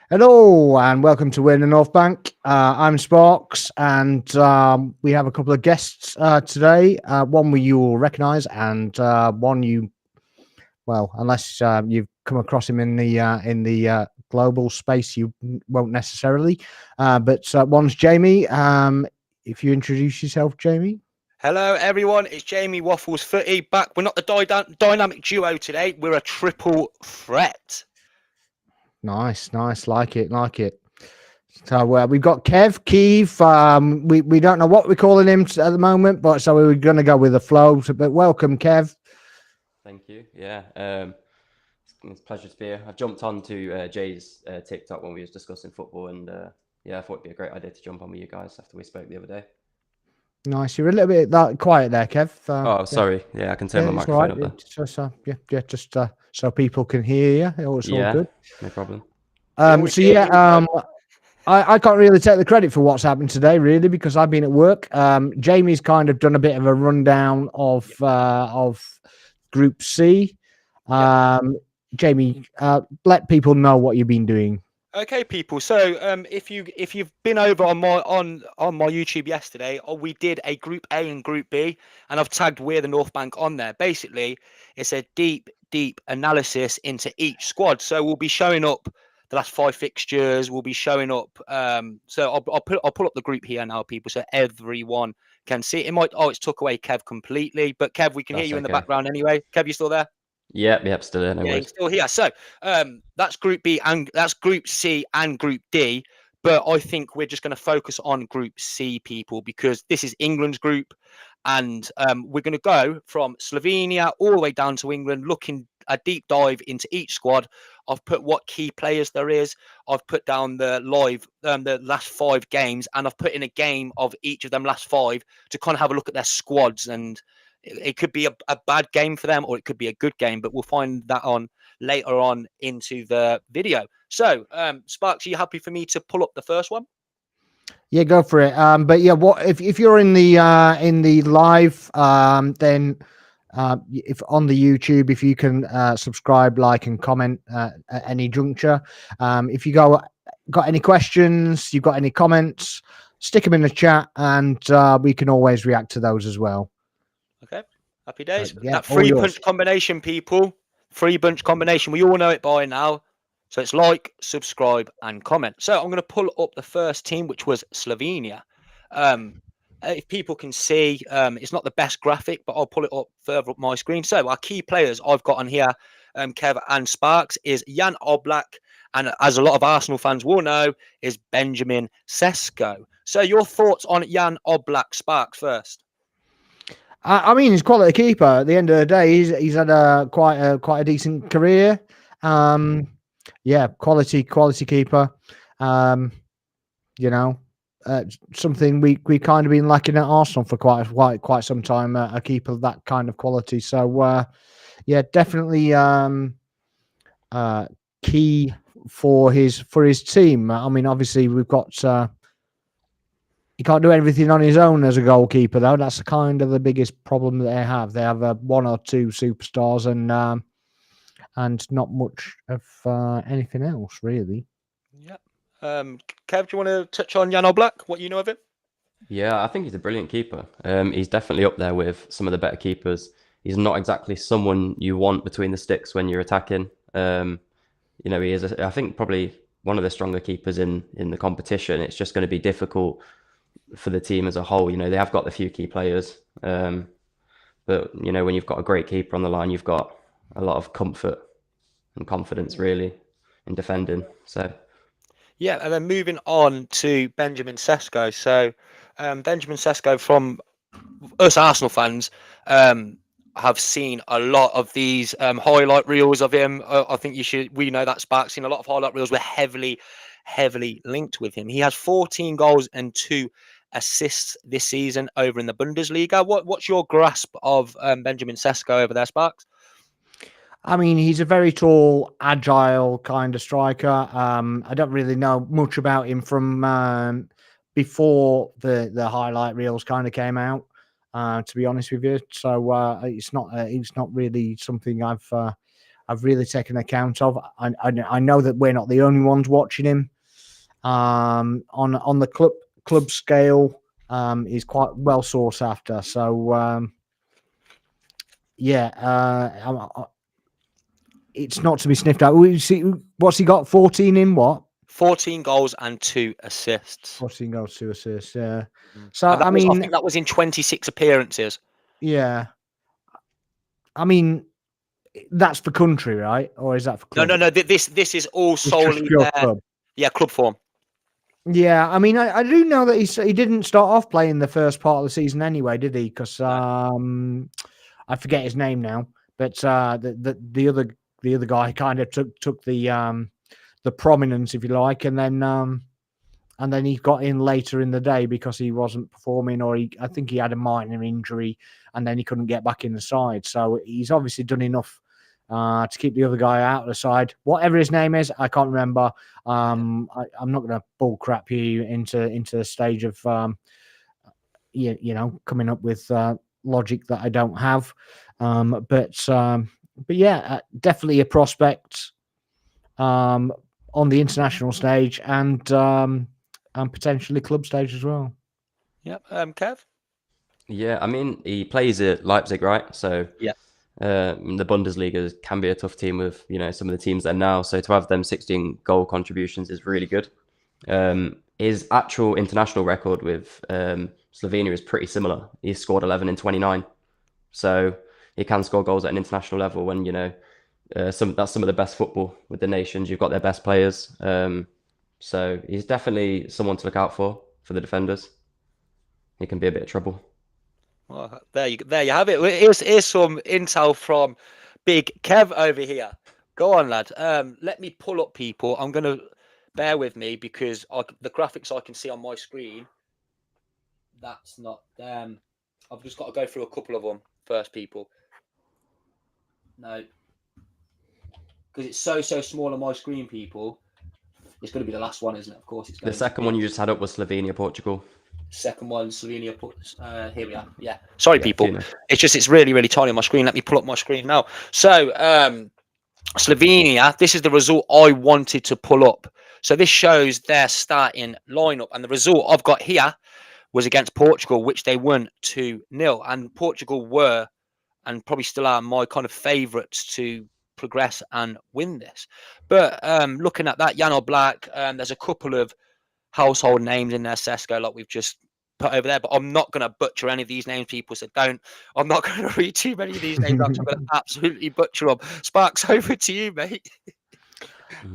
Hello and welcome to Win the North Bank. I'm Sparks, and we have a couple of guests today. One you will recognise, and one unless you've come across him in the global space, you won't necessarily. But one's Jamie. If you introduce yourself, Jamie. Hello, everyone. It's Jamie Waffles Footy back. We're not the dynamic duo today. We're a triple threat. Nice. Like it. So we've got Keeve. We don't know what we're calling him at the moment, but so we're going to go with the flow. But welcome, Kev. Thank you. Yeah, it's a pleasure to be here. I've jumped onto Jay's TikTok when we was discussing football, and I thought it'd be a great idea to jump on with you guys after we spoke the other day. Nice. You're a little bit quiet there, Kev. Sorry. Yeah, I can turn my microphone up there. Just so people can hear you. It's all good. No problem. I can't really take the credit for what's happened today, really, because I've been at work. Jamie's kind of done a bit of a rundown of Group C. Jamie, let people know what you've been doing. Okay, people. So, if you've been over on my YouTube yesterday, we did a Group A and Group B, and I've tagged We're the North Bank on there. Basically, it's a deep analysis into each squad. So we'll be showing up the last 5 fixtures. We'll be showing up. So I'll pull up the group here now, people, so everyone can see it. It's took away Kev completely, but Kev, we can hear you in the background anyway. Kev, you still there? Yep, still there. No worries. Still here. So that's Group B and that's Group C and Group D. But I think we're just going to focus on Group C, people, because this is England's group, and we're going to go from Slovenia all the way down to England, looking a deep dive into each squad. I've put what key players there is. I've put down the last 5 games, and I've put in a game of each of them last 5 to kind of have a look at their squads. And it could be a bad game for them, or it could be a good game, but we'll find that on later on into the video. So, Sparks, are you happy for me to pull up the first one? Yeah, go for it. But yeah, what if you're in the live, then if on the YouTube, if you can subscribe, like, and comment at any juncture. If you got any questions, you've got any comments, stick them in the chat, and we can always react to those as well. Okay, happy days. That 3-punch combination, people. 3-bunch combination. We all know it by now. So it's like, subscribe, and comment. So I'm going to pull up the first team, which was Slovenia. If people can see, it's not the best graphic, but I'll pull it up further up my screen. So our key players I've got on here, Kev and Sparks, is Jan Oblak, and as a lot of Arsenal fans will know, is Benjamin Sesko. So your thoughts on Jan Oblak, Sparks, first? I mean, he's a quality keeper. At the end of the day, he's had quite a decent career. Quality keeper. Something we kind of been lacking at Arsenal for quite some time. A keeper of that kind of quality. So definitely key for his team. I mean, obviously we've got. He can't do everything on his own as a goalkeeper, though. That's kind of the biggest problem that they have. They have 1 or 2 superstars and not much of anything else, really. Yeah. Kev, do you want to touch on Jan Oblak? What you know of him? Yeah, I think he's a brilliant keeper. He's definitely up there with some of the better keepers. He's not exactly someone you want between the sticks when you're attacking. He is, I think, probably one of the stronger keepers in the competition. It's just going to be difficult for the team as a whole. They have got the few key players, but when you've got a great keeper on the line, you've got a lot of comfort and confidence, really, in defending. So yeah, and then moving on to Benjamin Sesko. So Benjamin Sesko, from us Arsenal fans, have seen a lot of these highlight reels of him. I think we know that Spark's seen a lot of highlight reels. We're heavily linked with him. He has 14 goals and 2 assists this season over in the Bundesliga. What's your grasp of Benjamin Sesko over there, Sparks? I mean, he's a very tall, agile kind of striker. I don't really know much about him from before the highlight reels kind of came out. To be honest with you, so it's not really something I've I've really taken account of. I know that we're not the only ones watching him. On the club scale, he's quite well sought after. So it's not to be sniffed at. We see what's he got? 14 in what? 14 goals and 2 assists. 14 goals, 2 assists. Yeah. So And I I think that was in 26 appearances. yeah. I mean, that's for country, right? Or is that for club? No. This is all It's solely just pure their, club. yeah, club form. Yeah, I mean, I do know that he didn't start off playing the first part of the season anyway, did he? Because I forget his name now, but the other guy kind of took the prominence, if you like, and then he got in later in the day because he wasn't performing, or I think he had a minor injury, and then he couldn't get back in the side. So he's obviously done enough to keep the other guy out of the side. Whatever his name is, I can't remember. I'm not going to bull crap you into the stage of coming up with logic that I don't have. But yeah, definitely a prospect on the international stage and potentially club stage as well. Yep. Kev? Yeah, I mean, he plays at Leipzig, right? So Yeah. The Bundesliga can be a tough team with, some of the teams there now. So to have them 16 goal contributions is really good. His actual international record with Slovenia is pretty similar. He's scored 11 in 29. So he can score goals at an international level when, that's some of the best football with the nations. You've got their best players. So he's definitely someone to look out for the defenders. He can be a bit of trouble. Well, there you have it. Here's some intel from Big Kev over here. Go on, lad. Let me pull up people. I'm gonna bear with me because the graphics I can see on my screen. That's not them. I've just got to go through a couple of them first, people. No, because it's so small on my screen, people. It's going to be the last one, isn't it? Of course, it's going the second one you just had up was Slovenia, Portugal. Second one, Slovenia. Here we are. Yeah. Sorry, people. Tuna. It's really tiny on my screen. Let me pull up my screen now. So, Slovenia. This is the result I wanted to pull up. So this shows their starting lineup, and the result I've got here was against Portugal, which they won 2-0. And Portugal were, and probably still are, my kind of favourites to progress and win this. But looking at that, Jan Oblak, there's a couple of household names in there, Sesko, like we've just put over there, but I'm not going to butcher any of these names, people, so I'm not going to read too many of these names. I'm going to absolutely butcher them. Sparks, over to you, mate.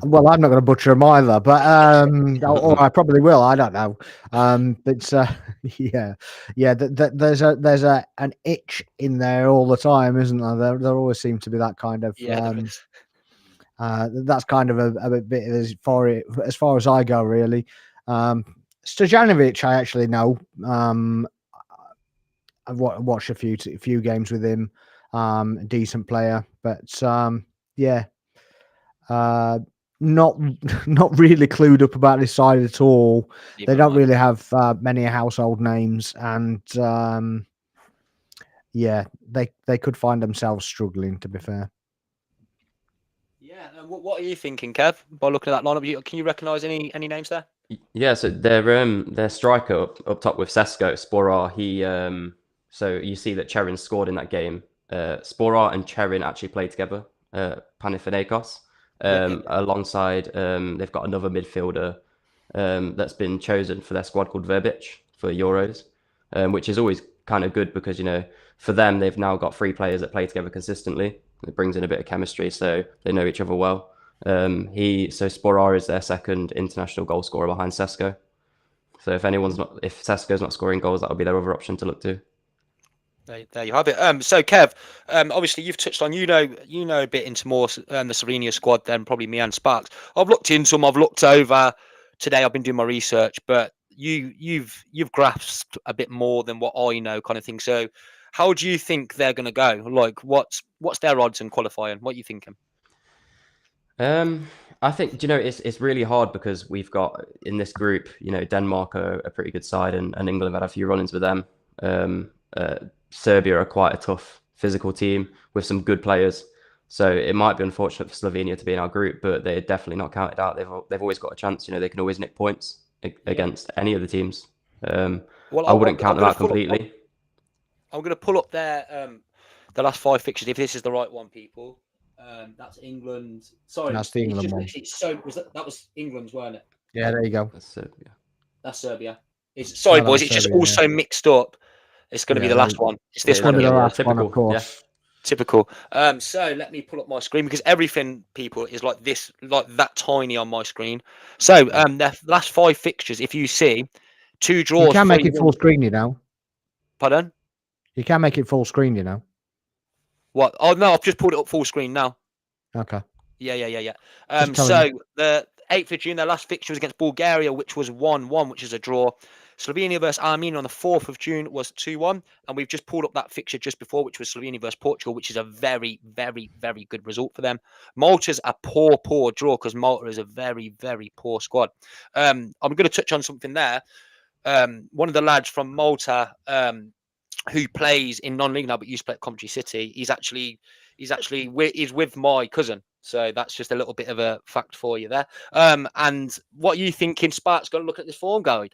Well, I'm not going to butcher them either, but or I probably will. I don't know. But yeah. There's an itch in there all the time, isn't there? There always seems to be that kind of. Yeah, that's kind of a bit as far as I go, really. Stojanovic, I actually know. I've watched a few games with him. Decent player, but yeah. Not really clued up about this side at all. They don't really have many household names, and yeah, they could find themselves struggling, to be fair. Yeah, what are you thinking, Kev? By looking at that lineup, can you recognise any names there? Yeah, so their striker up top with Sesko, Sporar, he so you see that Cherin scored in that game. Sporar and Cherin actually played together, Panathinaikos. Alongside, they've got another midfielder that's been chosen for their squad called Verbic for Euros, which is always kind of good because, for them, they've now got 3 players that play together consistently. It brings in a bit of chemistry, so they know each other well. So Sporar is their second international goal scorer behind Sesko. So if Sesko's not scoring goals, that'll be their other option to look to. There you have it. So Kev, obviously you've touched on, you know a bit into more the Slovenia squad than probably me and Sparks. I've looked into them. I've looked over today. I've been doing my research, but you've grasped a bit more than what I know, kind of thing. So how do you think they're going to go? Like, what's their odds in qualifying? What are you thinking? I think, it's really hard because we've got in this group, Denmark are a pretty good side, and England have had a few run-ins with them. Serbia are quite a tough physical team with some good players. So it might be unfortunate for Slovenia to be in our group, but they're definitely not counted out. They've always got a chance. They can always nick points against any of the teams. Well, I wouldn't count them out completely. I'm going to pull up the last 5 fixtures if this is the right one, people. That's England. Sorry, That's the England one. That was England's, weren't it? Yeah, there you go. That's Serbia. That's Serbia. Sorry, boys. It's Serbia, just all so mixed up. It's going to be the last one. It's this one. Be the last typical, one, of course. Yeah. Typical. So let me pull up my screen because everything, people, is like this, like that tiny on my screen. So the last 5 fixtures, if you see, 2 draws. You can make it full screen, Pardon? You can make it full screen, What? Oh no, I've just pulled it up full screen now. Okay. Yeah. So the 8th of June, their last fixture was against Bulgaria, which was 1-1, which is a draw. Slovenia versus Armenia on the 4th of June was 2-1. And we've just pulled up that fixture just before, which was Slovenia versus Portugal, which is a very, very, very good result for them. Malta's a poor draw because Malta is a very, very poor squad. I'm going to touch on something there. One of the lads from Malta, who plays in non-league now but used to play at Coventry City, he's with my cousin. So that's just a little bit of a fact for you there. And what are you thinking Spark's going to look at this form guide?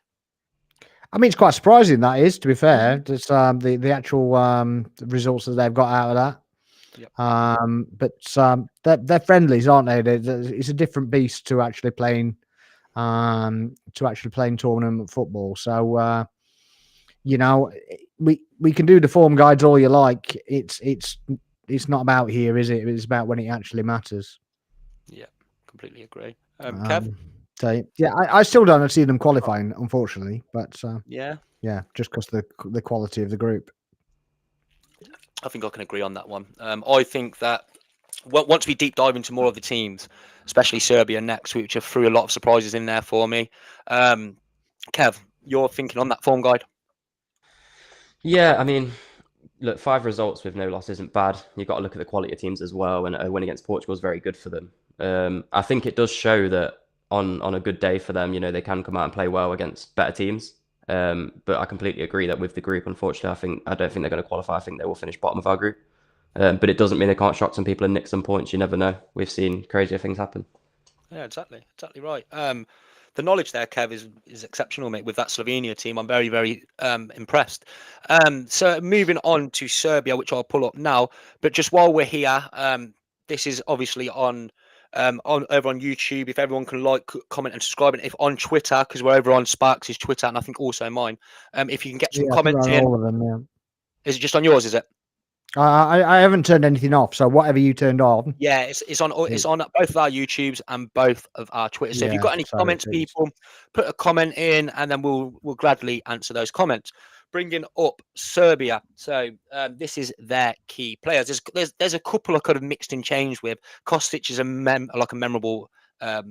I mean, it's quite surprising, that is, to be fair. Just the actual results that they've got out of that. Yep. But they're friendlies, aren't they? It's a different beast to actually playing tournament football. So we can do the form guides all you like. It's not about here, is it? It's about when it actually matters. Yeah, completely agree. Kev? So yeah, I still don't see them qualifying, unfortunately. But yeah, just because the quality of the group. I think I can agree on that one. I think that once we deep dive into more of the teams, especially Serbia next, which have threw a lot of surprises in there for me. Kev, you're thinking on that form guide? Yeah, I mean, look, 5 results with no loss isn't bad. You've got to look at the quality of teams as well, and a win against Portugal is very good for them. I think it does show that on a good day for them, they can come out and play well against better teams. But I completely agree that with the group, unfortunately, I don't think they're going to qualify. I think they will finish bottom of our group. But it doesn't mean they can't shock some people and nick some points. You never know. We've seen crazier things happen. Yeah, exactly right. The knowledge there, Kev, is exceptional, mate. With that Slovenia team, I'm very, very impressed. So moving on to Serbia, which I'll pull up now. But just while we're here, this is obviously on over on YouTube. If everyone can like, comment, and subscribe, and if on Twitter, because we're over on Sparks' Twitter, and I think also mine. If you can get some comments in. All of them, yeah. Is it just on yours? Is it? I haven't turned anything off, so whatever you turned on. Yeah, it's on both of our YouTubes and both of our Twitters. So if you've got any comments, people, put a comment in, and then we'll gladly answer those comments. Bringing up Serbia, so this is their key players. There's a couple I could have mixed and changed with. Kostic is a memorable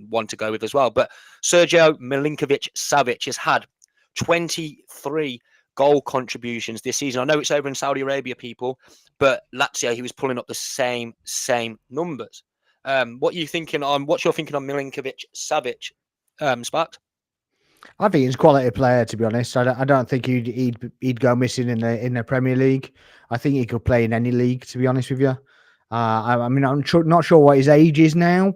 one to go with as well. But Sergio Milinkovic-Savic has had 23 goal contributions this season. I know it's over in Saudi Arabia, people, but Lazio, he was pulling up the same numbers. What are you thinking on? What's your thinking on Milinkovic-Savic, Sparks? I think he's a quality player, to be honest. I don't think he'd go missing in the Premier League. I think he could play in any league, to be honest with you. I mean, I'm not sure what his age is now,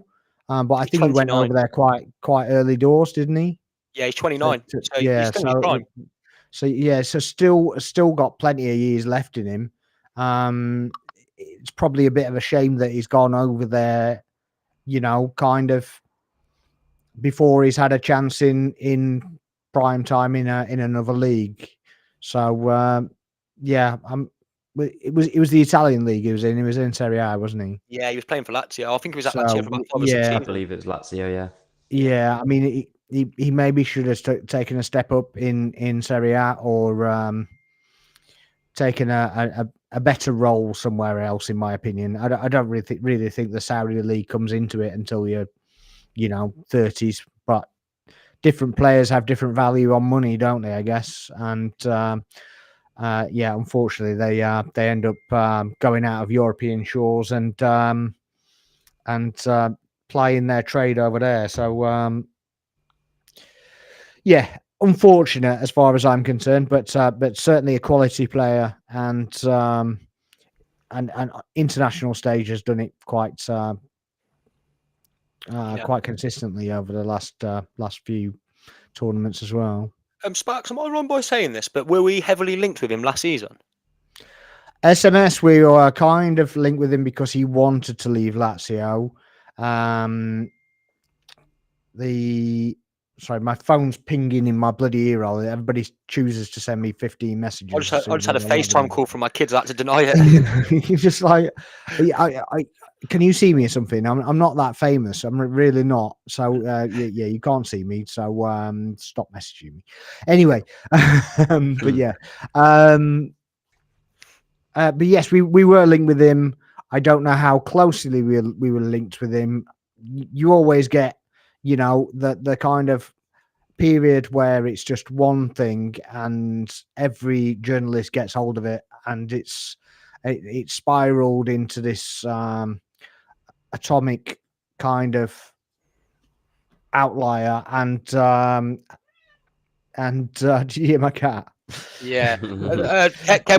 but I think 29. He went over there quite early doors, didn't he? Yeah, he's 29. So he's still in his prime. So still got plenty of years left in him. It's probably a bit of a shame that he's gone over there, kind of before he's had a chance in prime time in another league. So it was the Italian league he was in. He was in Serie A, wasn't he? Yeah, he was playing for Lazio. I think he was at Lazio for about 5 or 6 seasons. I believe it was Lazio. Yeah. Yeah, I mean, he maybe should have taken a step up in Serie A or taken a better role somewhere else. In my opinion, I don't really think the Saudi league comes into it until you're 30s. But different players have different value on money, don't they? I guess, and unfortunately, they end up going out of European shores and playing their trade over there. So. Yeah, unfortunate as far as I'm concerned, but certainly a quality player, and and international stage has done it quite quite consistently over the last few tournaments as well. Sparks, am I wrong by saying this? But were we heavily linked with him last season? SMS, we were kind of linked with him because he wanted to leave Lazio. Sorry, my phone's pinging in my bloody ear hole. Everybody chooses to send me 15 messages. I just had a FaceTime call from my kids. I had to deny it. You're just like, can you see me or something? I'm not that famous. I'm really not. So yeah, you can't see me. So stop messaging me. Anyway, but yeah, but yes, we were linked with him. I don't know how closely we were linked with him. You always get, the kind of period where it's just one thing and every journalist gets hold of it, and it spiraled into this atomic kind of outlier. And do you hear my cat? Yeah. Yeah,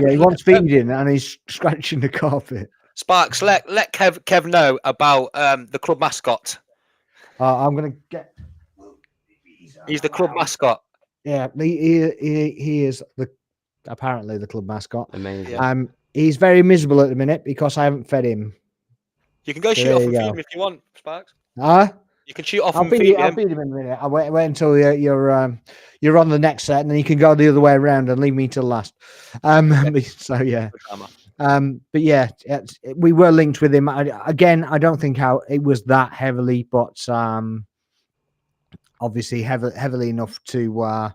he wants feeding and he's scratching the carpet. Sparks, let Kev know about the club mascot. I'm gonna get. He's the club mascot. Yeah, he is apparently the club mascot. Amazing. Yeah. He's very miserable at the minute because I haven't fed him. You can go shoot off and feed him if you want, Sparks. You can shoot off and feed him. I'll feed him in a minute. I'll wait until you're on the next set, and then you can go the other way around and leave me till last. So yeah. But yeah, we were linked with him. I don't think how it was that heavily, but obviously heavily enough to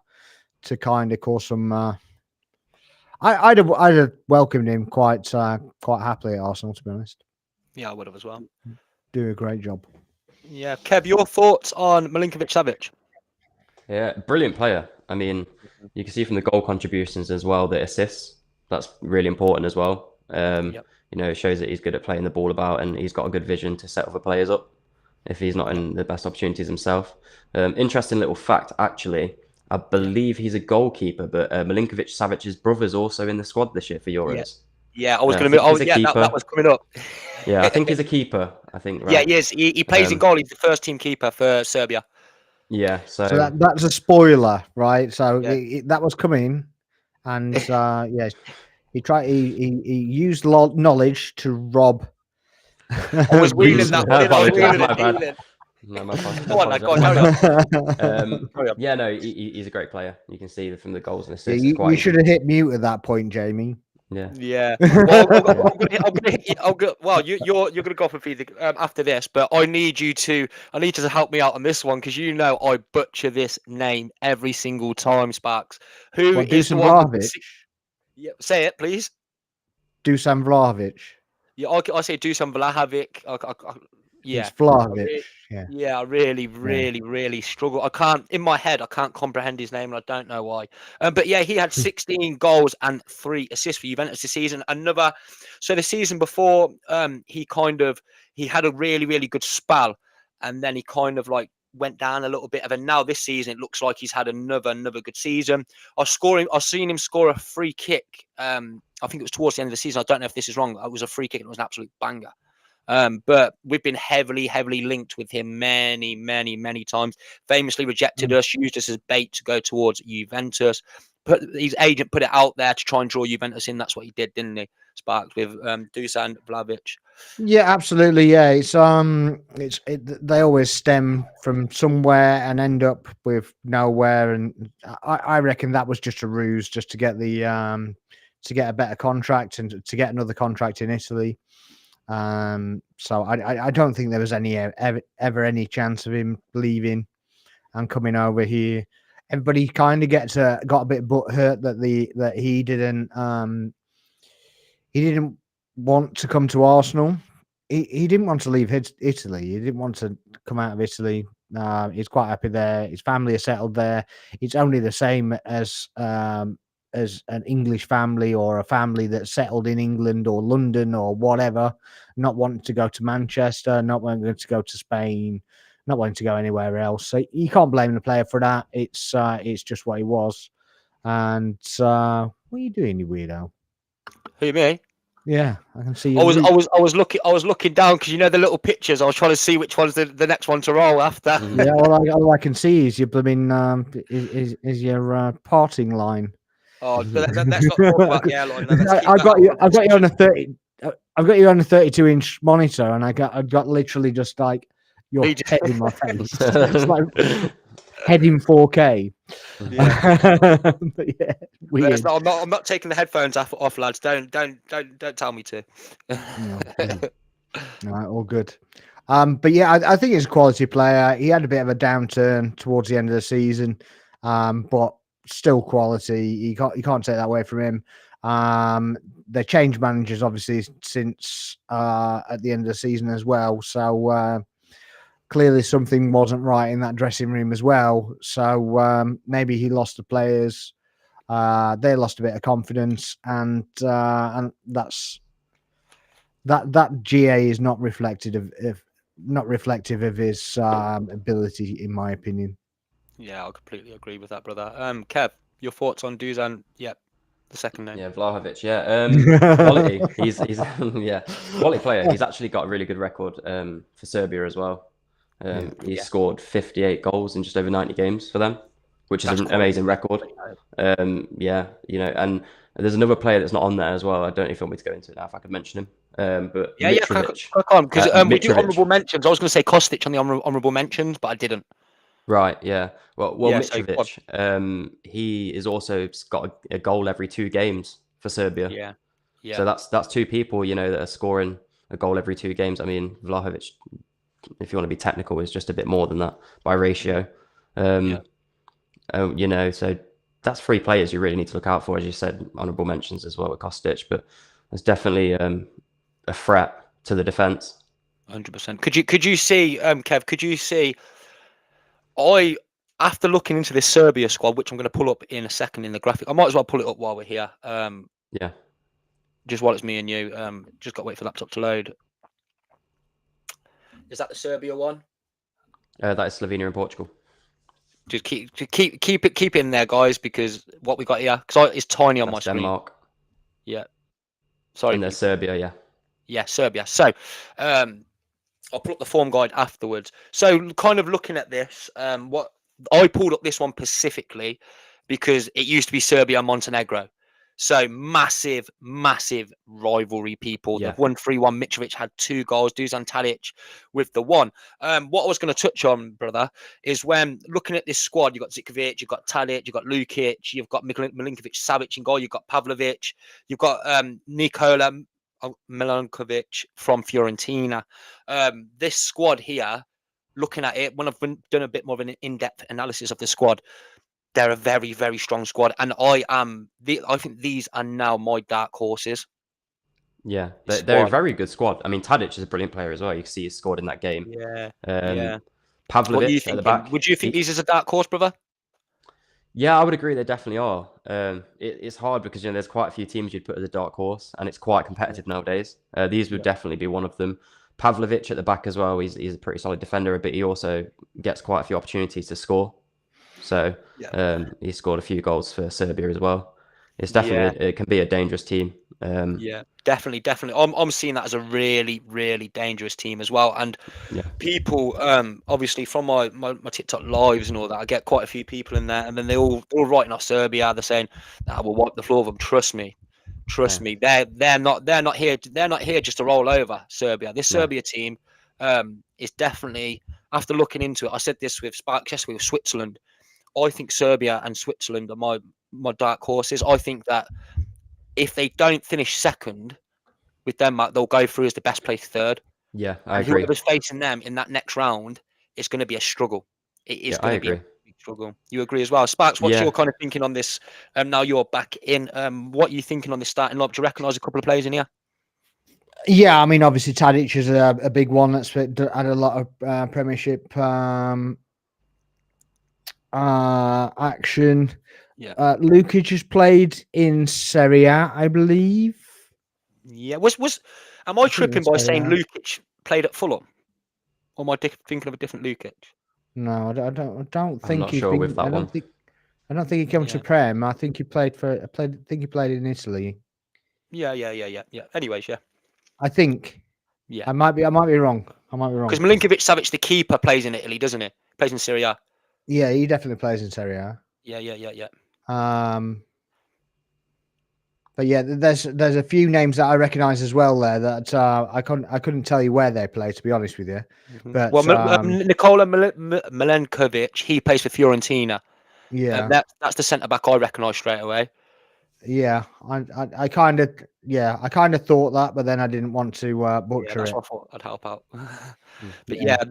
kind of cause some. I'd have welcomed him quite happily at Arsenal, to be honest. Yeah, I would have as well. Do a great job. Yeah, Kev, your thoughts on Milinkovic-Savic? Yeah, brilliant player. I mean, you can see from the goal contributions as well, the assists. That's really important as well. It shows that he's good at playing the ball about, and he's got a good vision to set other players up if he's not in the best opportunities himself. Interesting little fact, actually. I believe he's a goalkeeper, but Milinkovic-Savic's brother's also in the squad this year for Euros. Yeah, I was going to. Oh, yeah, that was coming up. Yeah, I think he's a keeper. I think. Right? Yeah, he is. He plays in goal. He's the first team keeper for Serbia. Yeah, so that's a spoiler, right? So that was coming, and yes, he tried. He used knowledge to rob. I was wheeling that one. I was wheeling it. No, my fault. Go on. Yeah, no, he's a great player. You can see from the goals and assists. Yeah, you should have hit mute at that point, Jamie. Yeah. Well, you're going to go off and feed after this, but I need you to help me out on this one because I butcher this name every single time, Sparks. Who is the one? Yeah, say it, please. Dusan Vlahovic. Yeah, I say Dusan Vlahovic. Yeah, it's Vlahovic. I really struggle. I can't comprehend his name, and I don't know why. But yeah, he had 16 goals and 3 assists for Juventus this season. So the season before, he had a really, really good spell, and then he kind of like went down a little bit. And now this season, it looks like he's had another good season. I've seen him score a free kick. I think it was towards the end of the season. I don't know if this is wrong. It was a free kick, and it was an absolute banger. But we've been heavily linked with him many times. Famously rejected us, used us as bait to go towards Juventus. His agent put it out there to try and draw Juventus in. That's what he did, didn't he, Sparks, with Dusan Vlahovic? Yeah, absolutely. Yeah, they always stem from somewhere and end up with nowhere. And I reckon that was just a ruse, just to get to get a better contract and to get another contract in Italy. So I don't think there was ever any chance of him leaving and coming over here. Everybody kind of got a bit butthurt that he didn't want to come to Arsenal. He didn't want to leave Italy. He didn't want to come out of Italy. He's quite happy there. His family are settled there. It's only the same as an English family or a family that's settled in England or London or whatever, not wanting to go to Manchester, not wanting to go to Spain, not wanting to go anywhere else. So you can't blame the player for that. It's just what he was. And what are you doing, you weirdo? Who, me? Yeah, I can see I you. I was looking down because you know the little pictures. I was trying to see which one's the next one to roll after. Yeah, all I can see is your blooming is your parting line. Oh, but let's not talk about the airline. Then. Let's keep I've that out got of you. the I've got you on a discussion. 30. I've got you on a 32-inch monitor, and I've got literally just like your Me just- head in my face. It's like head in 4K. Yeah. But yeah, But it's weird. not, I'm not taking the headphones off, lads. Don't tell me to. No, all right, all good. But yeah, I think he's a quality player. He had a bit of a downturn towards the end of the season, but still quality. You can't take that away from him. They changed managers obviously since at the end of the season as well. So clearly something wasn't right in that dressing room as well. So maybe he lost the players. They lost a bit of confidence, and that's that GA is not reflective of his ability, in my opinion. Yeah, I completely agree with that, brother. Kev, your thoughts on Dusan? Yep, the second name. Yeah, Vlahovic. Yeah, quality. He's yeah, quality player. He's actually got a really good record for Serbia as well. He's scored 58 goals in just over 90 games for them, which is an amazing record. Yeah, and there's another player that's not on there as well. I don't know if you want me to go into it now, if I could mention him. But Mitrovic. Crack on, because we do Mitrovic. honourable mentions. I was going to say Kostic on the honourable mentions, but I didn't. Right, yeah. Well, Yeah, so go on. Mitrovic, he is also got a goal every 2 games for Serbia. Yeah, So yeah, that's two people, that are scoring a goal every 2 games. I mean, Vlahovic, if you want to be technical, is just a bit more than that by ratio. So that's 3 players you really need to look out for, as you said, honourable mentions as well with Kostic, but there's definitely a threat to the defence. 100%. Could you see, Kev? Could you see? After looking into this Serbia squad, which I'm going to pull up in a second in the graphic, I might as well pull it up while we're here. Yeah. Just while it's me and you. Just got to wait for the laptop to load. Is that the Serbia one? That is Slovenia and Portugal. Just keep it in there, guys, because what we got here, because it's tiny on my screen. Denmark. Yeah. Sorry. And there's Serbia, yeah. Yeah, Serbia. So, I'll pull up the form guide afterwards. So, kind of looking at this, what I pulled up this one specifically because it used to be Serbia and Montenegro. So massive rivalry, people. Yeah. They've won 3-1. Mitrovic had 2 goals. Dusan Tadic with the 1. What I was going to touch on, brother, is when looking at this squad, you've got Zikovic, you've got Tadic, you've got Lukic, you've got Milinkovic, Savic in goal, you've got Pavlovic, you've got Nikola Milankovic from Fiorentina. This squad here, looking at it, when I've done a bit more of an in-depth analysis of the squad, they're a very, very strong squad, and I think these are now my dark horses. Yeah, they're a very good squad. I mean, Tadic is a brilliant player as well. You can see he scored in that game. Yeah, yeah. What are you Pavlovic at the thinking? back. Would you think these as a dark horse, brother? Yeah, I would agree. They definitely are. It's hard because there's quite a few teams you'd put as a dark horse, and it's quite competitive nowadays. These would definitely be one of them. Pavlovic at the back as well. He's a pretty solid defender, but he also gets quite a few opportunities to score. So he scored a few goals for Serbia as well. It's definitely it can be a dangerous team. Yeah, definitely. I'm seeing that as a really, really dangerous team as well. And people, obviously, from my TikTok lives and all that, I get quite a few people in there, and then they're all writing off Serbia. They're saying, "We'll wipe the floor with them." Trust me. They're not here. They're not here just to roll over Serbia. This Serbia team is definitely. After looking into it, I said this with Spark yesterday with Switzerland. I think Serbia and Switzerland are my dark horses. I think that if they don't finish second with Denmark, they'll go through as the best placed third. Yeah, I agree. Whoever's facing them in that next round, it's going to be a struggle. It is going to be a big struggle. You agree as well? Sparks, what's your kind of thinking on this? Now you're back in. What are you thinking on this starting lineup? Do you recognise a couple of players in here? Yeah, I mean, obviously Tadic is a big one that's had a lot of Premiership action. Yeah. Lukic has played in Serie A, I believe. Yeah. Am I tripping by saying Lukic played at Fulham? Or am I thinking of a different Lukic? No, I don't think I'm not sure with that one. I don't think he came to Prem. I think he played in Italy. Yeah. Anyways, yeah. I think. Yeah. I might be wrong. Because Milinkovic Savic, the keeper, plays in Italy, doesn't he? Plays in Serie A. Yeah, he definitely plays in Serie A. Yeah. But yeah, there's a few names that I recognise as well there that I couldn't tell you where they play, to be honest with you. But Well, Nikola Milenkovic, he plays for Fiorentina. yeah, That's the centre back I recognise straight away. yeah, I kind of thought that, but then I didn't want to butcher That's it. what I thought I'd help out. But Yeah.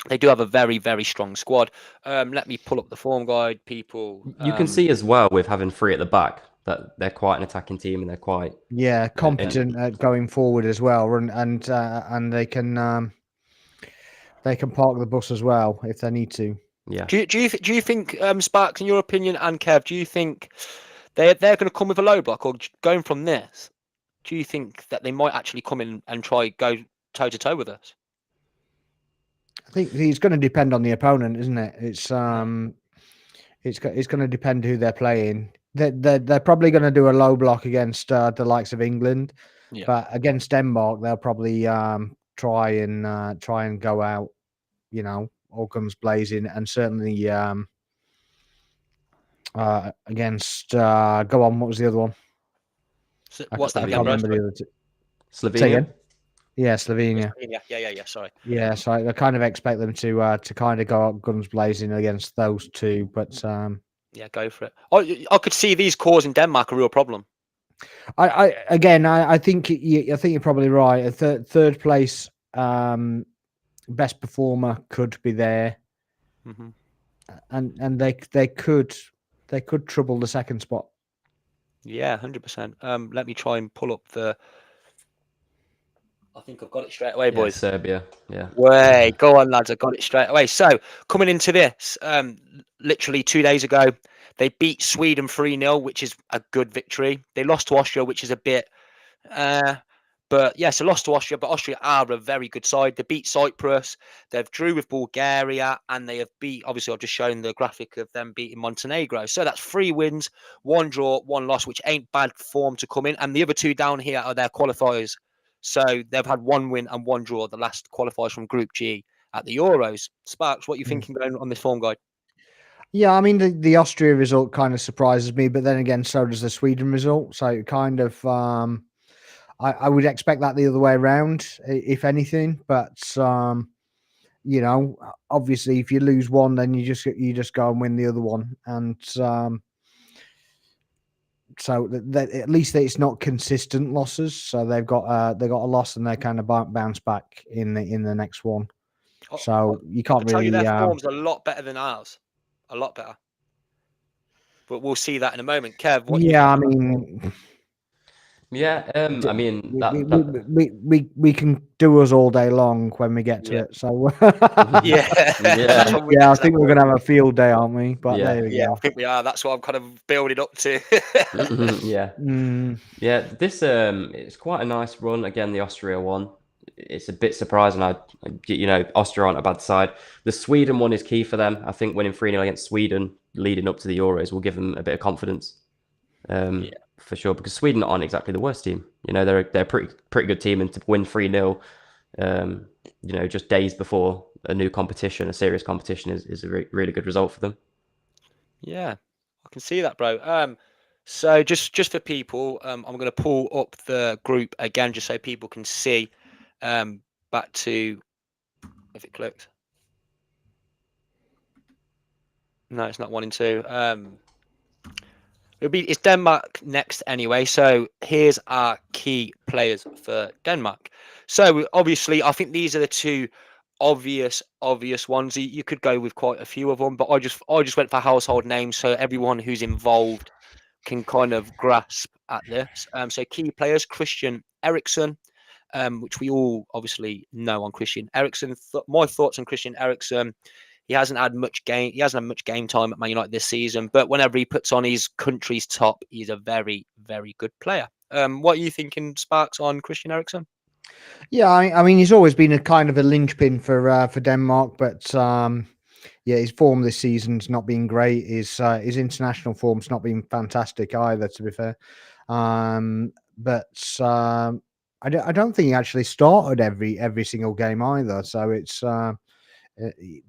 they do have a very, very strong squad. Let me pull up the form guide, people. You can see as well with having 3 at the back that they're quite an attacking team and they're quite competent at going forward as well, and they can park the bus as well if they need to. Yeah. Do you think Sparks, in your opinion, and Kev, do you think they're going to come with a low block, or going from this? Do you think that they might actually come in and try go toe to toe with us? I think it's going to depend on the opponent, isn't it? It's going to depend who they're playing. They're probably going to do a low block against the likes of England, but against Denmark they'll probably try and go out, all guns blazing, and certainly against go on. What was the other one? So what's that again, remember the other two. Slovenia. Yeah, Slovenia. Yeah. Sorry. Yeah, so I kind of expect them to kind of go out guns blazing against those two, but yeah, go for it. I could see these causing Denmark a real problem. I think you're probably right. A third place best performer could be there, and they could trouble the second spot. Yeah, 100%. Let me try and pull up the. I think I've got it straight away, boys. Serbia. Yeah. Way, go on, lads. I got it straight away. So coming into this, literally 2 days ago, they beat Sweden 3-0, which is a good victory. They lost to Austria, which is a bit, but yes, they lost to Austria, but Austria are a very good side. They beat Cyprus, they've drew with Bulgaria, and they have beat, obviously I've just shown the graphic of them beating Montenegro. So that's 3 wins, 1 draw, 1 loss, which ain't bad form to come in. And the other 2 down here are their qualifiers. So they've had 1 win and 1 draw, the last qualifiers from Group G at the Euros. Sparks, what are you thinking going on this form guide? Yeah, I mean the Austria result kind of surprises me, but then again, so does the Sweden result. So it kind of I would expect that the other way around, if anything. But obviously, if you lose one, then you just go and win the other one, and so that at least it's not consistent losses. So they've got a loss, and they kind of bounce back in the next one. So you can't really. Their form's a lot better than ours, a lot better. But we'll see that in a moment. Kev, what? Yeah, I mean. Yeah, I mean we can do us all day long when we get to it. So yeah, I think we're gonna have a field day, aren't we? But there we go. I think we are. That's what I'm kind of building up to. Yeah. This it's quite a nice run. Again, the Austria one. It's a bit surprising. Austria aren't a bad side. The Sweden one is key for them. I think winning 3-0 against Sweden leading up to the Euros will give them a bit of confidence. For sure, because Sweden aren't exactly the worst team. They're a pretty good team, and to win 3-0, just days before a new competition, a serious competition, is a really good result for them. Yeah, I can see that, bro. So just for people, I'm going to pull up the group again, just so people can see. Back to, if it clicks. No, it's not 1 and 2. It's Denmark next anyway. So here's our key players for Denmark. So obviously, I think these are the 2 obvious ones. You could go with quite a few of them, but I just went for household names, so everyone who's involved can kind of grasp at this. So key players: Christian Eriksen, which we all obviously know on Christian Eriksen. My thoughts on Christian Eriksen. He hasn't had much game. He hasn't had much game time at Man United this season. But whenever he puts on his country's top, he's a very, very good player. What are you thinking, Sparks, on Christian Eriksen? Yeah, I mean, he's always been a kind of a linchpin for Denmark, but his form this season's not been great. His international form's not been fantastic either, to be fair. But I don't think he actually started every single game either. So it's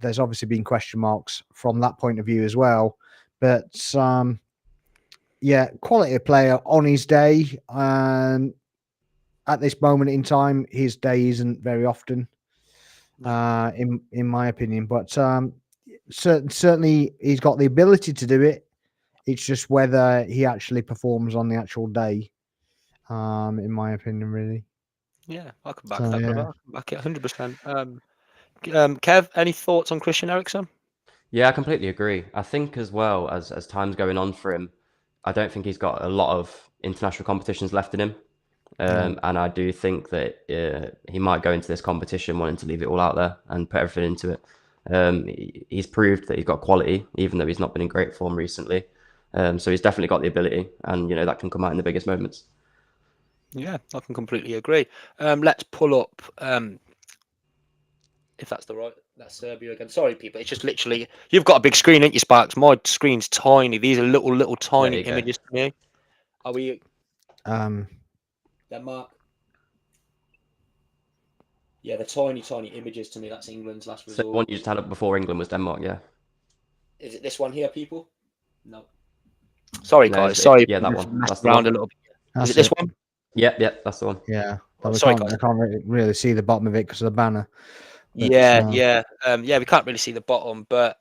there's obviously been question marks from that point of view as well. But yeah, quality player on his day. At this moment in time, his day isn't very often, in my opinion. But certainly he's got the ability to do it. It's just whether he actually performs on the actual day, in my opinion, really. Yeah, I can back So that, yeah. brother. I can back it 100%. Kev, any thoughts on Christian Eriksen? Yeah, I completely agree. I think as well as time's going on for him, I don't think he's got a lot of international competitions left in him. And I do think that he might go into this competition wanting to leave it all out there and put everything into it. He's proved that he's got quality, even though he's not been in great form recently. So he's definitely got the ability, and that can come out in the biggest moments. Yeah, I can completely agree. Let's pull up, if that's that's Serbia again. Sorry, people. It's just literally, you've got a big screen, ain't you, Sparks? My screen's tiny. These are little There tiny you go. images to me. Are we Um, Denmark? Yeah, the tiny images to me. That's England's last So the resort. one you just had up before England was Denmark, yeah. Is it this one here, people? No. Sorry, No, guys. Sorry, yeah, that we've one. messed That's the around a one. little bit. that's Is it this it. one? Yeah, that's the one. Yeah, Oh, but sorry, I guys. can't really see the bottom of it because of the banner. But, Yeah. We can't really see the bottom, but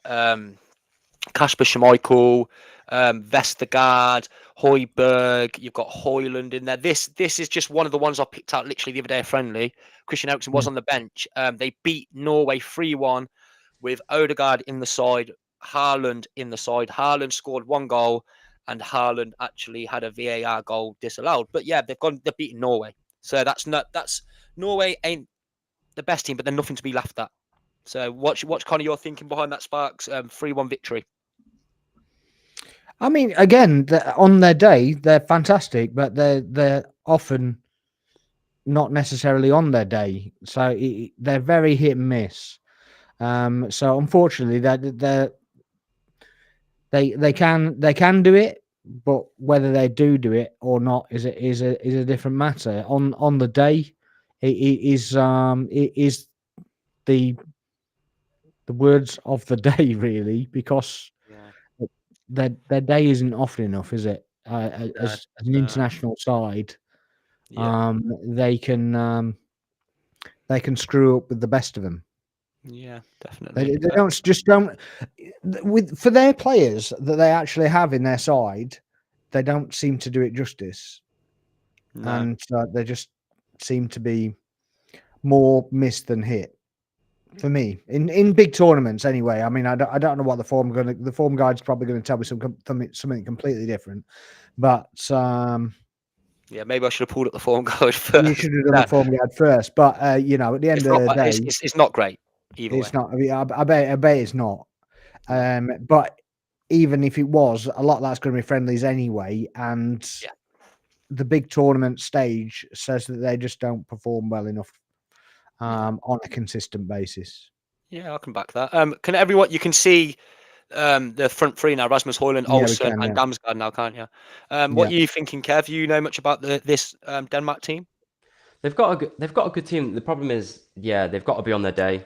Kasper Schmeichel, Vestergaard, Højbjerg. You've got Hoyland in there. This is just one of the ones I picked out literally the other day. Friendly. Christian Eriksen was on the bench. They beat Norway 3-1 with Odegaard in the side, Haaland in the side. Haaland scored one goal, and Haaland actually had a VAR goal disallowed. But yeah, they're beating Norway. So that's Norway ain't the best team, but they're nothing to be laughed at. So what's kind of your thinking behind that Sparks 3-1 victory? I mean, again, on their day, they're fantastic, but they're often not necessarily on their day. So they're very hit and miss. So unfortunately, they can do it, but whether they do it or not is a different matter. On the day, it is the words of the day really, because Yeah. their day isn't often enough, is it? As an international side, Yeah. they can screw up with the best of them. Yeah, definitely. They don't with for their players that they actually have in their side. They don't seem to do it justice, No. and they just seem to be more miss than hit. For me, in big tournaments, anyway. I mean, I don't know what the form guide's probably going to tell me something completely different. But Yeah, maybe I should have pulled up the form guide you first. should have done No, the form guide first. But at the end it's of not. the day, It's not great either way. it's not. I mean, I bet it's not. No. But even if it was, a lot of that's going to be friendlies anyway, and Yeah. the big tournament stage says that they just don't perform well enough on a consistent basis. Yeah, I can back that. Can everyone? You can see the front three now: Rasmus Højlund, Yeah, we Olsen, can. and Yeah. Damsgaard now, can't you? What Yeah. are you thinking, Kev? You know much about this Denmark team? They've got a good team. The problem is, yeah, they've got to be on their day.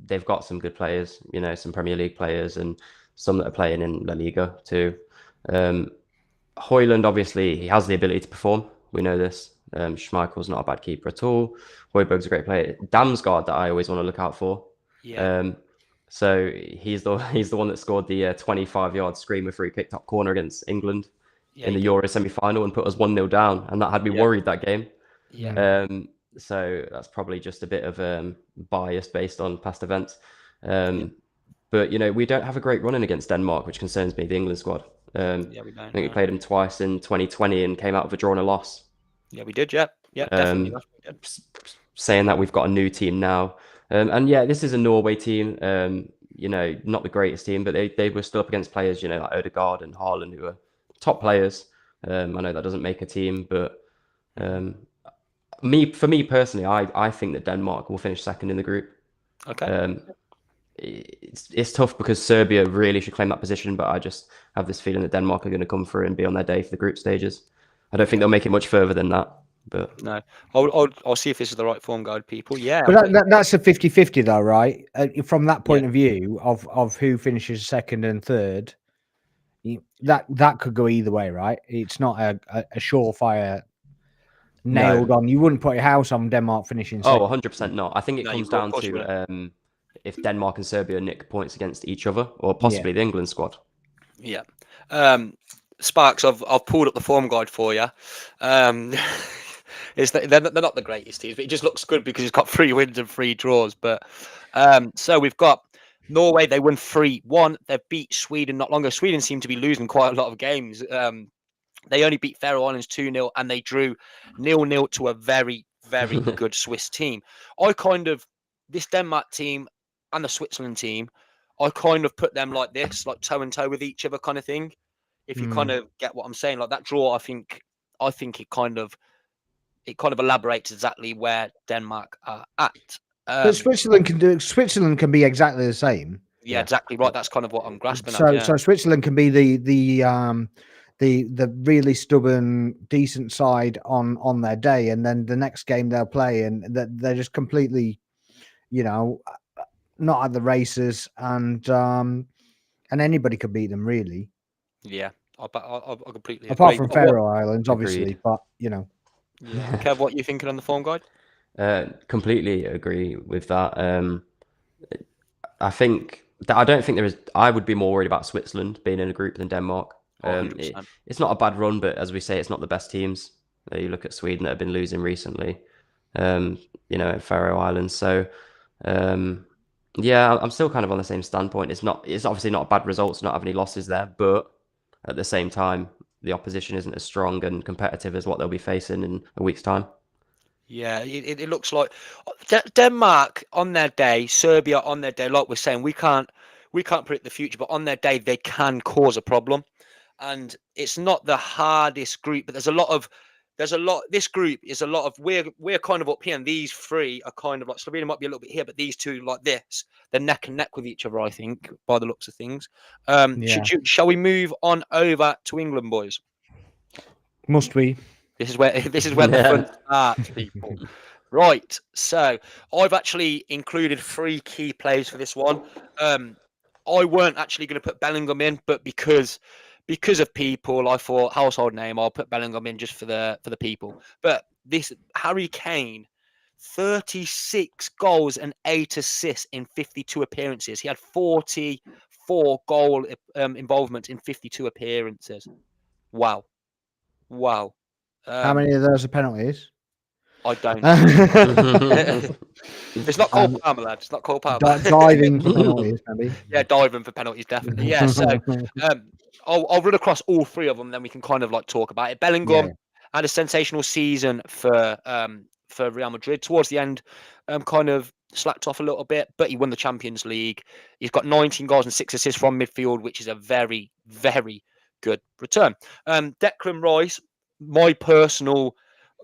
They've got some good players, some Premier League players and some that are playing in La Liga too. Højlund, obviously, he has the ability to perform. We know this. Schmeichel's not a bad keeper at all. Højbjerg's a great player. Damsgaard that I always want to look out for. Yeah. So he's the one that scored the 25-yard screamer free kick top corner against England in the Euro semi-final and put us 1-0 down, and that had me worried that game. Yeah. So that's probably just a bit of bias based on past events. But we don't have a great run-in against Denmark, which concerns me. The England squad. We don't. I think we played them twice in 2020 and came out of a draw and a loss. Yeah, we did. Yeah, definitely. Saying that we've got a new team now, and yeah, this is a Norway team. Not the greatest team, but they were still up against players, like Odegaard and Haaland, who are top players. I know that doesn't make a team, but for me personally, I think that Denmark will finish second in the group. Okay. It's tough because Serbia really should claim that position, but I just have this feeling that Denmark are going to come through and be on their day for the group stages. I don't think they'll make it much further than that. But No, I'll see if this is the right form guide, people. Yeah, But that's a 50-50 though, right? From that point Yeah. of view of who finishes second and third, that could go either way, right? It's not a surefire nailed on. You wouldn't put your house on Denmark finishing second. 100% not. I think it No, comes of down course you to if Denmark and Serbia nick points against each other, or possibly the England squad. Yeah. Sparks, I've pulled up the form guide for you. They're not the greatest teams, but it just looks good because it's got 3 wins and 3 draws. But so we've got Norway. They won 3-1. They've beat Sweden not long ago. Sweden seem to be losing quite a lot of games. They only beat Faroe Islands 2-0, and they drew 0-0 to a very, very good Swiss team. This Denmark team and the Switzerland team, I kind of put them like this, like toe and toe with each other kind of thing. If you kind of get what I'm saying, like that draw, I think it kind of elaborates exactly where Denmark are at. But Switzerland can be exactly the same. Yeah, exactly right. That's kind of what I'm grasping So at. Yeah. so Switzerland can be the really stubborn, decent side on their day, and then the next game they'll play, and they're just completely, not at the races, and anybody could beat them really. Yeah, I completely agree. Apart from Faroe Islands, obviously, Agreed. but Yeah. Kev, what are you thinking on the form guide? Completely agree with that. I think that I don't think there is. I would be more worried about Switzerland being in a group than Denmark. 100%. It's not a bad run, but as we say, it's not the best teams. You look at Sweden that have been losing recently. Faroe Islands. So, yeah, I'm still kind of on the same standpoint. It's obviously not a bad result to not have any losses there, but at the same time, the opposition isn't as strong and competitive as what they'll be facing in a week's time. Yeah, it looks like Denmark on their day, Serbia on their day. Like we're saying, we can't predict the future, but on their day they can cause a problem. And it's not the hardest group, but there's a lot. This group is a lot of we're kind of up here, and these 3 are kind of like Slovenia might be a little bit here, but these 2 like this, they're neck and neck with each other. I think by the looks of things. Shall we move on over to England, boys? must we? This is where the fun starts, people. Right. So I've actually included 3 key players for this one. I weren't actually going to put Bellingham in, but because of people, I thought household name. I'll put Bellingham in just for the people. But this Harry Kane, 36 goals and 8 assists in 52 appearances. He had 44 goal involvement in 52 appearances. Wow. How many of those are penalties? I don't. It's not Cole Palmer, lad. It's not Cole Palmer. Diving for penalties, maybe. Yeah, diving for penalties, definitely. Yeah. So I'll run across all 3 of them, then we can kind of like talk about it. Bellingham had a sensational season for Real Madrid. Towards the end, kind of slacked off a little bit, but he won the Champions League. He's got 19 goals and 6 assists from midfield, which is a very, very good return. Declan Rice, my personal.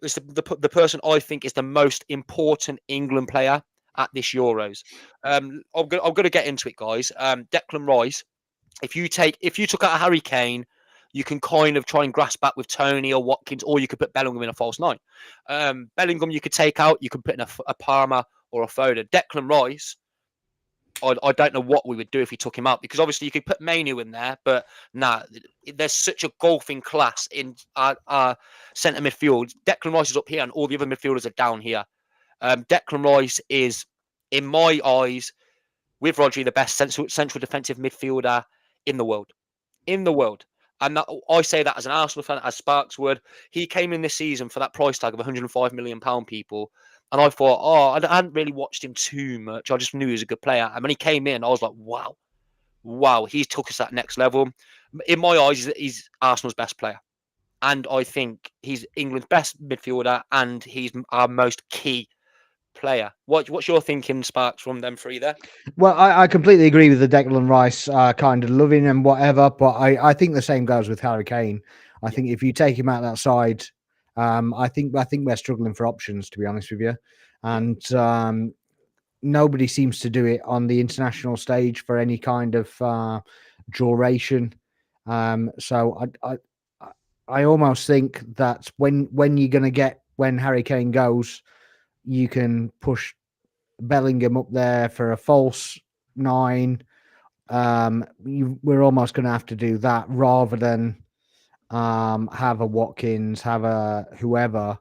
Is the person I think is the most important England player at this Euros. I'm going to get into it, guys. Declan Rice. If you took out a Harry Kane, you can kind of try and grasp back with Tony or Watkins, or you could put Bellingham in a false 9. Bellingham you could take out. You can put in a Palmer or a Foden. Declan Rice. I don't know what we would do if we took him out, because obviously you could put Manu in there, but there's such a golfing class in our centre midfield. Declan Rice is up here and all the other midfielders are down here. Declan Rice is, in my eyes, with Rodri, the best central defensive midfielder in the world. And I say that as an Arsenal fan, as Sparks would. He came in this season for that price tag of £105 million, people. And I thought, I hadn't really watched him too much. I just knew he was a good player. And when he came in, I was like, wow, he's took us to that next level. In my eyes, he's Arsenal's best player. And I think he's England's best midfielder, and he's our most key player. What's your thinking, Sparks, from them 3 there? Well, I completely agree with the Declan Rice kind of loving and whatever, but I think the same goes with Harry Kane. I think if you take him out that side, I think we're struggling for options, to be honest with you, and nobody seems to do it on the international stage for any kind of duration. So I almost think that when you're going to get when Harry Kane goes, you can push Bellingham up there for a false 9. We're almost going to have to do that rather than have a Watkins, have a whoever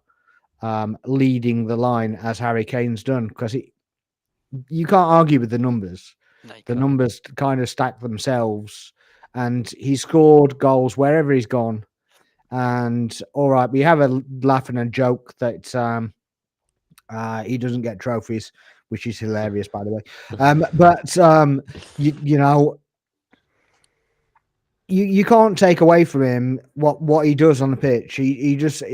leading the line as Harry Kane's done, because you can't argue with the numbers. No, you The can't. numbers kind of stack themselves, and he scored goals wherever he's gone. And all right, we have a laugh and a joke that he doesn't get trophies, which is hilarious, by the way. But you know, you can't take away from him what he does on the pitch. He just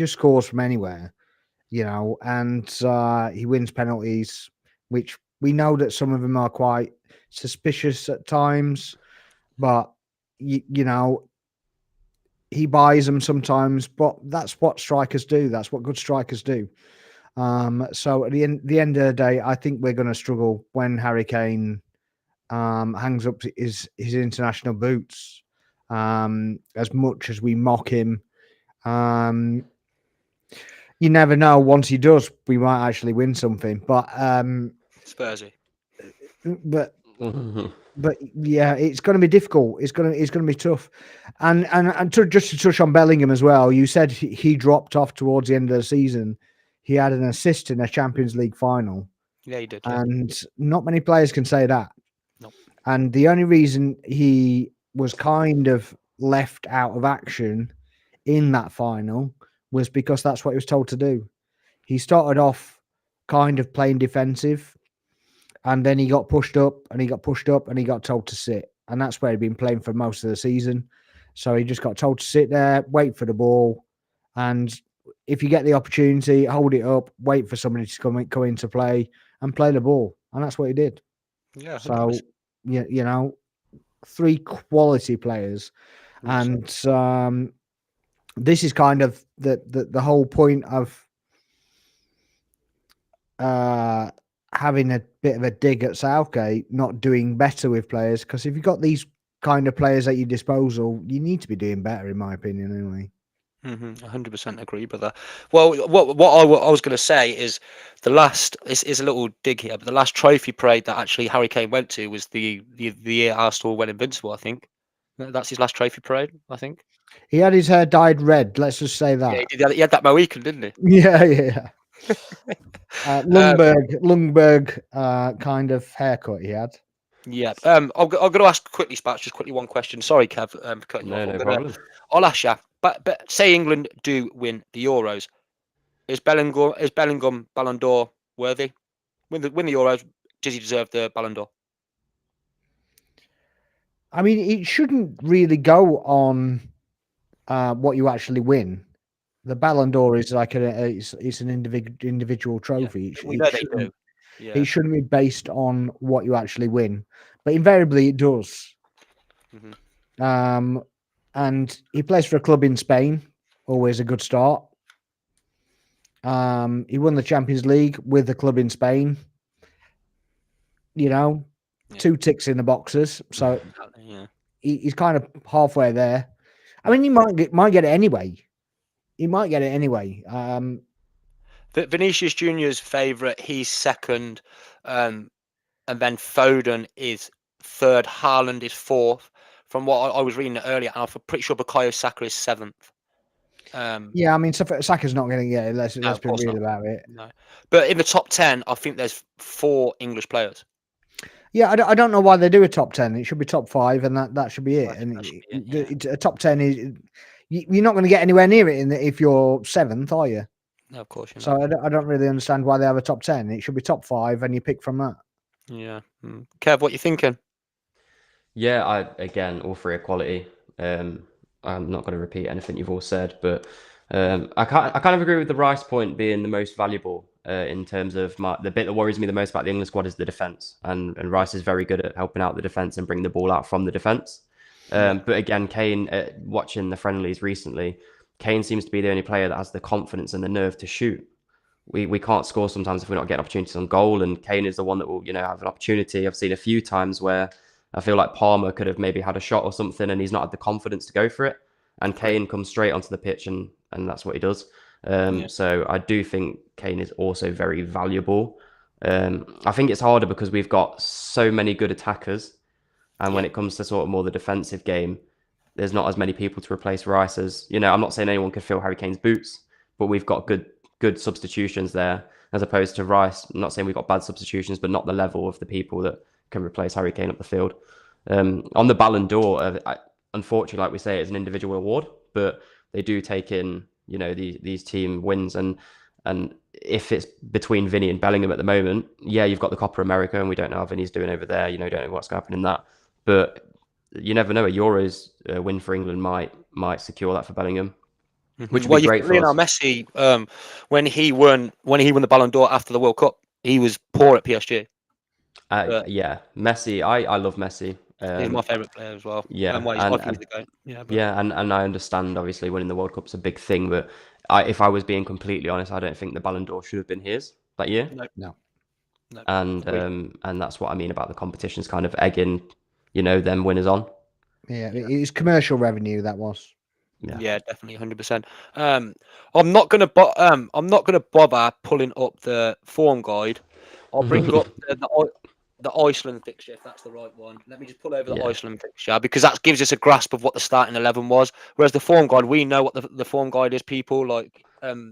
scores from anywhere, you know, and he wins penalties, which we know that some of them are quite suspicious at times, but you know, he buys them sometimes, but that's what strikers do. That's what good strikers do. So at the end of the day, I think we're going to struggle when Harry Kane hangs up his international boots. As much as we mock him, you never know. Once he does, we might actually win something. But Spursy. But yeah, it's going to be difficult. It's going to be tough. And just to touch on Bellingham as well, you said he dropped off towards the end of the season. He had an assist in a Champions League final. Yeah, he did. Yeah. And not many players can say that. Nope. And the only reason he was kind of left out of action in that final was because that's what he was told to do. He started off kind of playing defensive, and then he got pushed up and he got pushed up and he got told to sit. And that's where he'd been playing for most of the season. So he just got told to sit there, wait for the ball. And if you get the opportunity, hold it up, wait for somebody to come into play and play the ball. And that's what he did. Yeah. 100%. So, you know, 3 quality players. 100%. And this is kind of the whole point of having a bit of a dig at Southgate, not doing better with players, because if you've got these kind of players at your disposal, you need to be doing better, in my opinion, anyway. 100% agree with that. Well, what I was going to say is is a little dig here, but the last trophy parade that actually Harry Kane went to was the year Arsenal went invincible. I think that's his last trophy parade. I think he had his hair dyed red. Let's just say that. Yeah, he had that Mohican, didn't he? Yeah. Lundberg kind of haircut he had. Yeah. I'm going to ask quickly, Spats, just quickly one question. Sorry, Kev, for cutting you off. No problem. I'll ask you. But say England do win the Euros, is Bellingham Ballon d'Or worthy? Win the Euros, does he deserve the Ballon d'Or? I mean, it shouldn't really go on what you actually win. The Ballon d'Or is like it's an individual trophy. Yeah, we know they do. Yeah. It shouldn't be based on what you actually win, but invariably it does. And he plays for a club in Spain, always a good start. He won the Champions League with the club in Spain. You know, 2 ticks in the boxes, so he's kind of halfway there. I mean, he might get it anyway. He might get it anyway. Vinicius Junior's favourite. He's second, and then Foden is third. Haaland is fourth. From what I was reading earlier, and I'm pretty sure Bukayo Saka is seventh. Yeah, I mean, Saka's not going to get it. Let's be real about it. No, but in the top 10, I think there's 4 English players. Yeah, I don't know why they do a top 10. It should be top 5, and that should be it. A top 10 is you're not going to get anywhere near it if you're 7th, are you? No, of course you're not. So I don't really understand why they have a top 10. It should be top 5, and you pick from that. Yeah, Kev, what you thinking? Yeah, again, all 3 are quality. I'm not going to repeat anything you've all said, but I kind of agree with the Rice point being the most valuable in terms of the bit that worries me the most about the England squad is the defence, and Rice is very good at helping out the defence and bring the ball out from the defence. But again, Kane, watching the friendlies recently, Kane seems to be the only player that has the confidence and the nerve to shoot. We can't score sometimes if we're not getting opportunities on goal, and Kane is the one that will have an opportunity. I've seen a few times where I feel like Palmer could have maybe had a shot or something, and he's not had the confidence to go for it. And Kane comes straight onto the pitch, and that's what he does. So I do think Kane is also very valuable. I think it's harder because we've got so many good attackers, and when it comes to sort of more the defensive game, there's not as many people to replace Rice as, I'm not saying anyone could fill Harry Kane's boots, but we've got good substitutions there, as opposed to Rice. I'm not saying we've got bad substitutions, but not the level of the people that can replace Harry Kane up the field. On the Ballon d'Or, unfortunately, like we say, it's an individual award, but they do take in, these team wins, and if it's between Vinny and Bellingham at the moment, you've got the Copa America, and we don't know how Vinny's doing over there. Don't know what's going to happen in that, but you never know. A Euros win for England might secure that for Bellingham, which would be great for Lionel us. Messi, when he won the Ballon d'Or after the World Cup, he was poor at PSG. Messi. I love Messi. He's my favourite player as well. Yeah, I think he's the GOAT. And I understand, obviously, winning the World Cup's a big thing, but if I was being completely honest, I don't think the Ballon d'Or should have been his that year. No. And that's what I mean about the competitions kind of egging, them winners on. Yeah, it's commercial revenue, that was. Yeah, definitely, 100%. I'm not gonna bother pulling up the form guide. I'll bring up the Iceland fixture, if that's the right one. Let me just pull over the Iceland fixture, because that gives us a grasp of what the starting 11 was. Whereas the form guide, we know what the form guide is. People like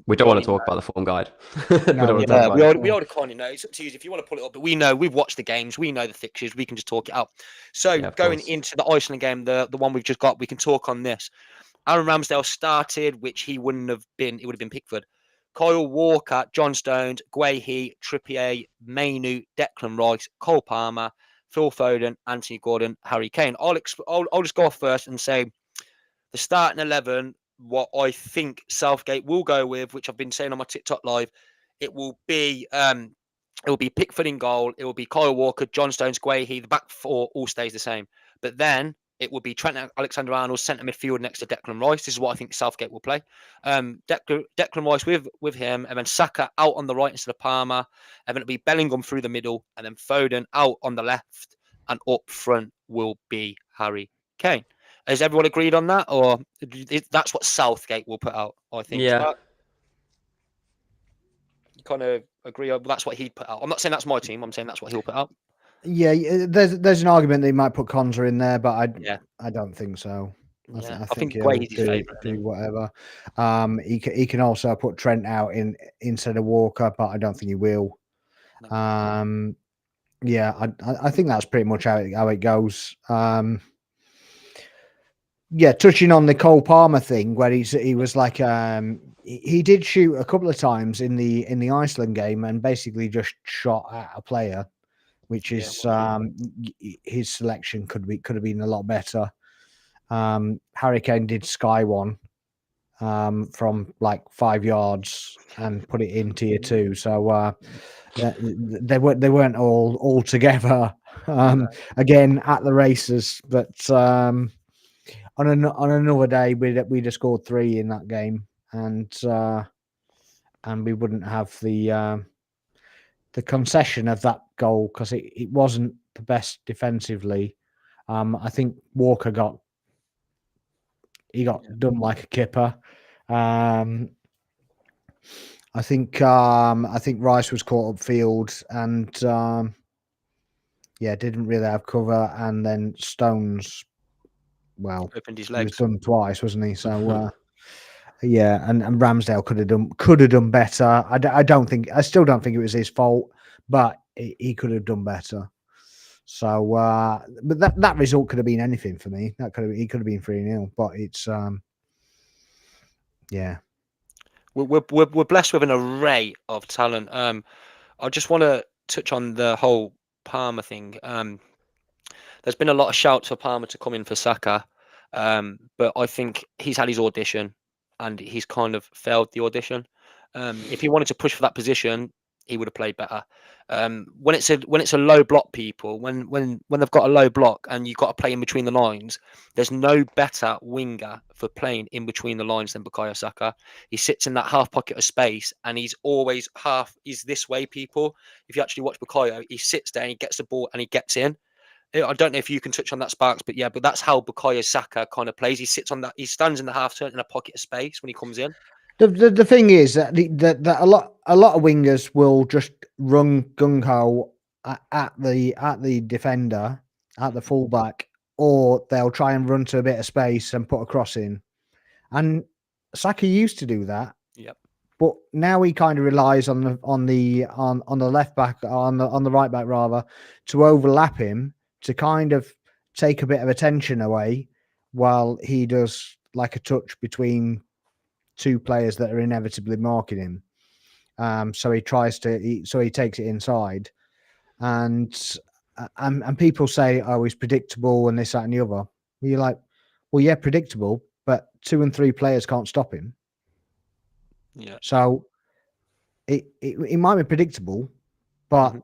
we don't want to talk about the form guide. we already kind of know. It's up to you if you want to pull it up, but we know, we've watched the games, we know the fixtures, we can just talk it out. So going into the Iceland game, the one we've just got, we can talk on this. Aaron Ramsdale started, which he wouldn't have been. It would have been Pickford. Kyle Walker, John Stones, Guehi, Trippier, Mainu, Declan Rice, Cole Palmer, Phil Foden, Anthony Gordon, Harry Kane. I'll just go off first and say the starting 11, what I think Southgate will go with, which I've been saying on my TikTok live, it will be Pickford in goal. It will be Kyle Walker, John Stones, Guehi. The back four all stays the same. But then it will be Trent Alexander-Arnold centre midfield next to Declan Rice. This is what I think Southgate will play. Declan Rice with him, and then Saka out on the right instead of Palmer. And then it'll be Bellingham through the middle, and then Foden out on the left, and up front will be Harry Kane. Has everyone agreed on that, or that's what Southgate will put out? I think. Yeah. You kind of agree. That's what he'd put out. I'm not saying that's my team. I'm saying that's what he'll put out. Yeah, there's an argument that he might put Konza in there, but I don't think so. I think Guehi's his favourite. Do whatever. He can also put Trent out instead of Walker, but I don't think he will. No. I think that's pretty much how it goes. Touching on the Cole Palmer thing, where he was like he did shoot a couple of times in the Iceland game and basically just shot at a player, which is his selection could have been a lot better. Harry Kane did sky one from like 5 yards and put it in tier 2. So they weren't all together again at the races, but on another day we'd have scored 3 in that game, and we wouldn't have the concession of that goal, because it wasn't the best defensively. I think Walker got done like a kipper. I think Rice was caught upfield and didn't really have cover, and then Stones, opened his legs. He was done twice, wasn't he? So and Ramsdale could have done better. I still don't think it was his fault, but he could have done better. So, but that result could have been anything for me. He could have been 3-0, but it's We're blessed with an array of talent. I just want to touch on the whole Palmer thing. There's been a lot of shouts for Palmer to come in for Saka, but I think he's had his audition and he's kind of failed the audition. If he wanted to push for that position, he would have played better. When it's a low block, people, when they've got a low block and you've got to play in between the lines, there's no better winger for playing in between the lines than Bukayo Saka. He sits in that half pocket of space, and he's always he's this way, people. If you actually watch Bukayo, he sits there and he gets the ball and he gets in. I don't know if you can touch on that, Sparks, but yeah, but that's how Bukayo Saka kind of plays. He sits on that. He stands in the half turn in a pocket of space when he comes in. The thing is that that a lot of wingers will just run gung ho at the defender, at the fullback, or they'll try and run to a bit of space and put a cross in. And Saka used to do that. Yep. But now he kind of relies on the left back, on the right back rather, to overlap him, to kind of take a bit of attention away while he does like a touch between two players that are inevitably marking him. So he tries to, so he takes it inside, and people say, oh, he's predictable and this, that, and the other. You're like, well, yeah, predictable, but 2 and 3 players can't stop him. Yeah. So it might be predictable, but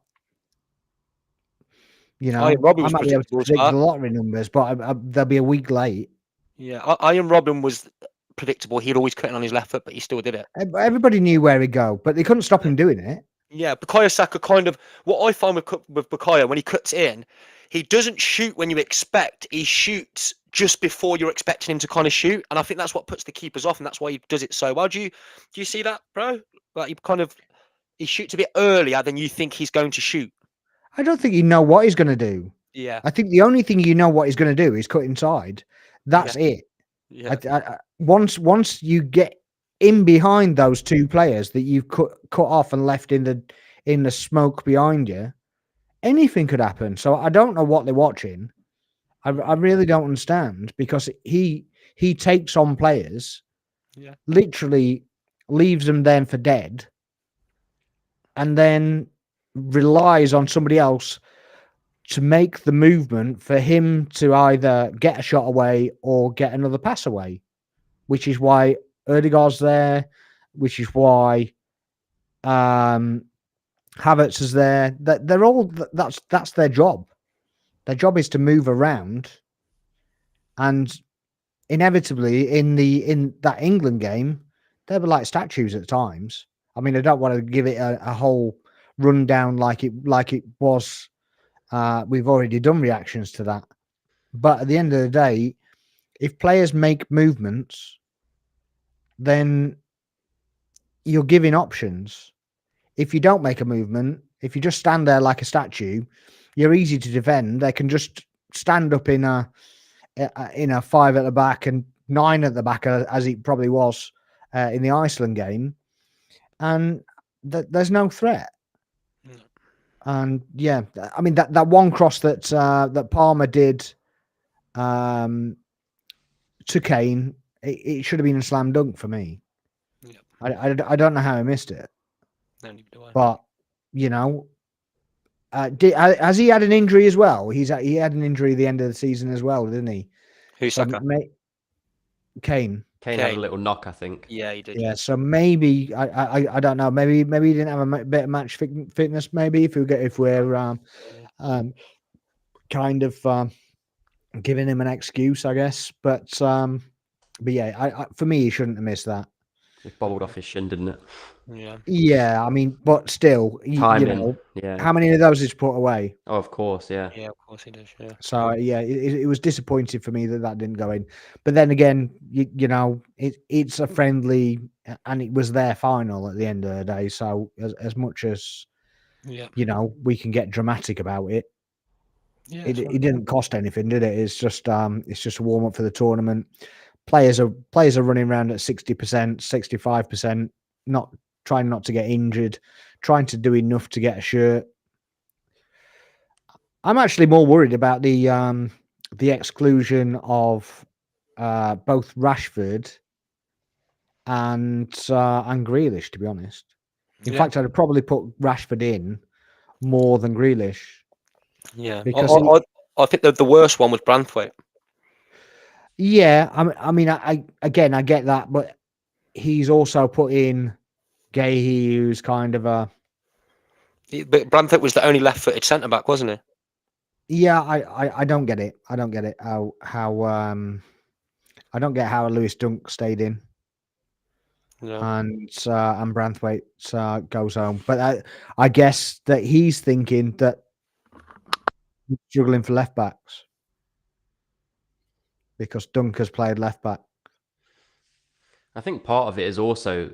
you know, Iron Robin I was might be able to predictable as predict well. the lottery numbers, but they'll be a week late. Yeah, Iron Robin was predictable. He'd always cut in on his left foot, but he still did it. Everybody knew where he'd go, but they couldn't stop him doing it. Yeah, Bukayo Saka kind of, what I find with Bukayo, when he cuts in, he doesn't shoot when you expect. He shoots just before you're expecting him to kind of shoot, and I think that's what puts the keepers off, and that's why he does it so well. Do you see that, bro? Like he shoots a bit earlier than you think he's going to shoot. I don't think you know what he's going to do. Yeah. I think the only thing you know what he's going to do is cut inside. That's it. Yeah. Once you get in behind those 2 players that you've cut off and left in the smoke behind you, anything could happen. So I don't know what they're watching. I really don't understand, because he takes on players, literally leaves them then for dead, and then relies on somebody else to make the movement for him to either get a shot away or get another pass away, which is why Erdegaard's there, which is why Havertz is there. They're all, that's their job. Their job is to move around, and inevitably in that England game, they were like statues at times. I mean, I don't want to give it a whole rundown like it was. We've already done reactions to that, but at the end of the day, if players make movements, then you're giving options. If you don't make a movement, if you just stand there like a statue, you're easy to defend. They can just stand up in a 5 at the back and 9 at the back, as it probably was in the Iceland game, and there's no threat. And yeah, I mean that one cross that Palmer did to Kane, it should have been a slam dunk for me. I don't know how he missed it, but you know, has he had an injury as well? He had an injury at the end of the season as well, didn't he? Who's Saka? Kane. Kane had a little knock, I think. Yeah, he did. Yeah, so maybe I don't know. Maybe he didn't have a bit of match fitness. Maybe if we're kind of giving him an excuse, I guess. But yeah, for me, he shouldn't have missed that. It bobbled off his shin, didn't it? Yeah. Yeah, I mean, but still, you know, how many of those did you put away? Oh, of course, yeah. Yeah, of course he does. Yeah. So yeah, it was disappointing for me that didn't go in. But then again, you know, it's a friendly, and it was their final at the end of the day. So as much as you know, we can get dramatic about it. Yeah, it didn't cost anything, did it? It's just a warm up for the tournament. Players are running around at 60%, 65%, trying not to get injured, trying to do enough to get a shirt. I'm actually more worried about the exclusion of both Rashford and Grealish, to be honest. In fact, I'd probably put Rashford in more than Grealish. Yeah, because I think the worst one was Branthwaite. Yeah, I mean, I get that, but he's also put in Gahey, who's kind of a. But Branthwaite was the only left-footed centre back, wasn't he? Yeah, I don't get it. I don't get it how I don't get how Lewis Dunk stayed in. Yeah. And Branthwaite goes home, but I guess that he's thinking that struggling for left backs because Dunker's played left back. I think part of it is also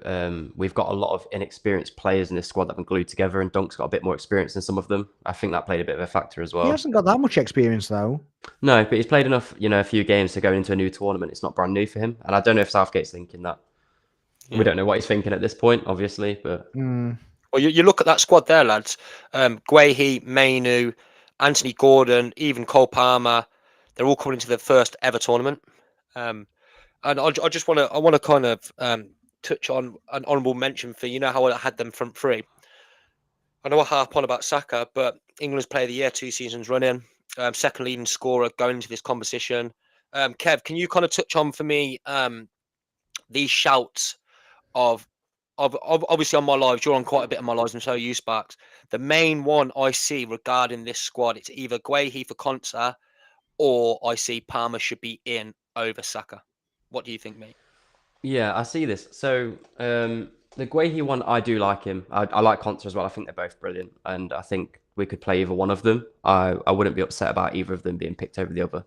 we've got a lot of inexperienced players in this squad that have been glued together, and Dunk's got a bit more experience than some of them. I think that played a bit of a factor as He well. hasn't got that much experience though. No, but he's played enough, a few games to go into a new tournament. It's not brand new for him, and I don't know if Southgate's thinking that. Yeah. We don't know what he's thinking at this point, obviously, but Well, you look at that squad there, lads. Guehi, Mainu, Anthony Gordon, even Cole Palmer. They're all coming into their first ever tournament. And I just want to kind of touch on an honourable mention for how I had them front three. I know I harp on about Saka, but England's Player of the Year 2 seasons running, second leading scorer going into this competition. Kev, can you kind of touch on for me these shouts of obviously on my lives, you're on quite a bit of my lives, and so are you, Sparks. The main one I see regarding this squad, it's either Guehi for Konsa, or I see Palmer should be in over Saka. What do you think, mate? yeah, I see this. So the Guehi one, I do like him. I like Conter as well. I think they're both brilliant, and I think we could play either one of them. I wouldn't be upset about either of them being picked over the other.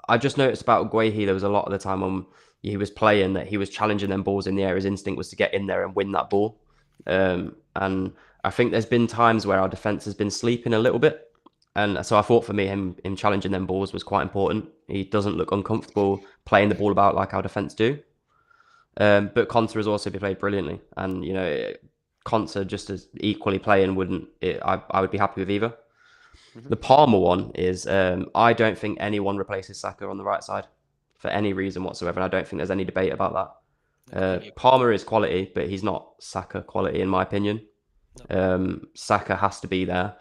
I just noticed about Guehi, there was a lot of the time when he was playing that he was challenging them balls in the air. His instinct was to get in there and win that ball. And I think there's been times where our defence has been sleeping a little bit. And so I thought for me, him challenging them balls was quite important. He doesn't look uncomfortable playing the ball about like our defence do. But Konsa has also been played brilliantly. And, Konsa just as equally playing I would be happy with either. The Palmer one is I don't think anyone replaces Saka on the right side for any reason whatsoever. And I don't think there's any debate about that. Palmer is quality, but he's not Saka quality in my opinion. Saka has to be there.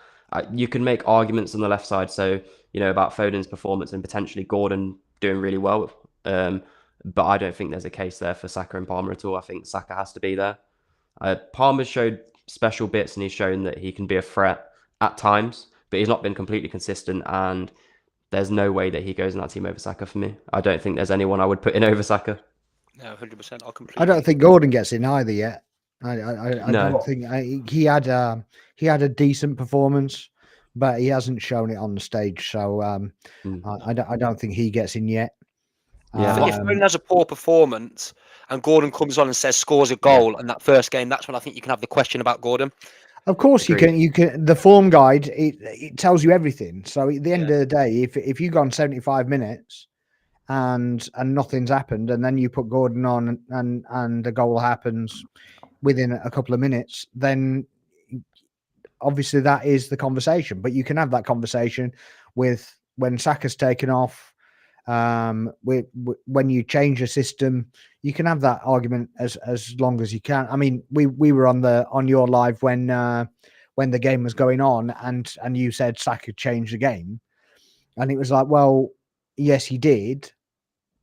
You can make arguments on the left side, so about Foden's performance and potentially Gordon doing really well. But I don't think there's a case there for Saka and Palmer at all. I think Saka has to be there. Palmer's showed special bits and he's shown that he can be a threat at times, but he's not been completely consistent, and there's no way that he goes in that team over Saka for me. I don't think there's anyone I would put in over Saka. No, 100%. I don't think Gordon gets in either yet. I No. don't think he had a decent performance, but he hasn't shown it on the stage. So I don't think he gets in yet. Yeah. I think if Foden has a poor performance and Gordon comes on and scores a goal in that first game, that's when I think you can have the question about Gordon. Of course, Agreed. you can. The form guide it tells you everything. So at the end of the day, if you go on 75 minutes and nothing's happened, and then you put Gordon on and the goal happens within a couple of minutes, then obviously that is the conversation. But you can have that conversation with when Saka's taken off. When you change a system, you can have that argument as long as you can. I mean, we were on your live when the game was going on, and you said Saka changed the game, and it was like, well, yes, he did,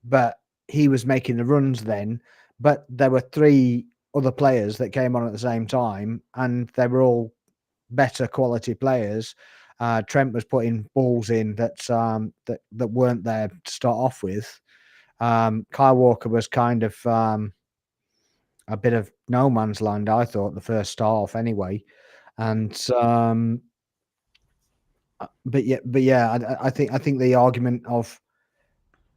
but he was making the runs then. But there were 3 other players that came on at the same time, and they were all better quality players. Trent was putting balls in that weren't there to start off with. Kyle Walker was kind of a bit of no man's land, I thought, the first start off anyway. And but yeah, I think the argument of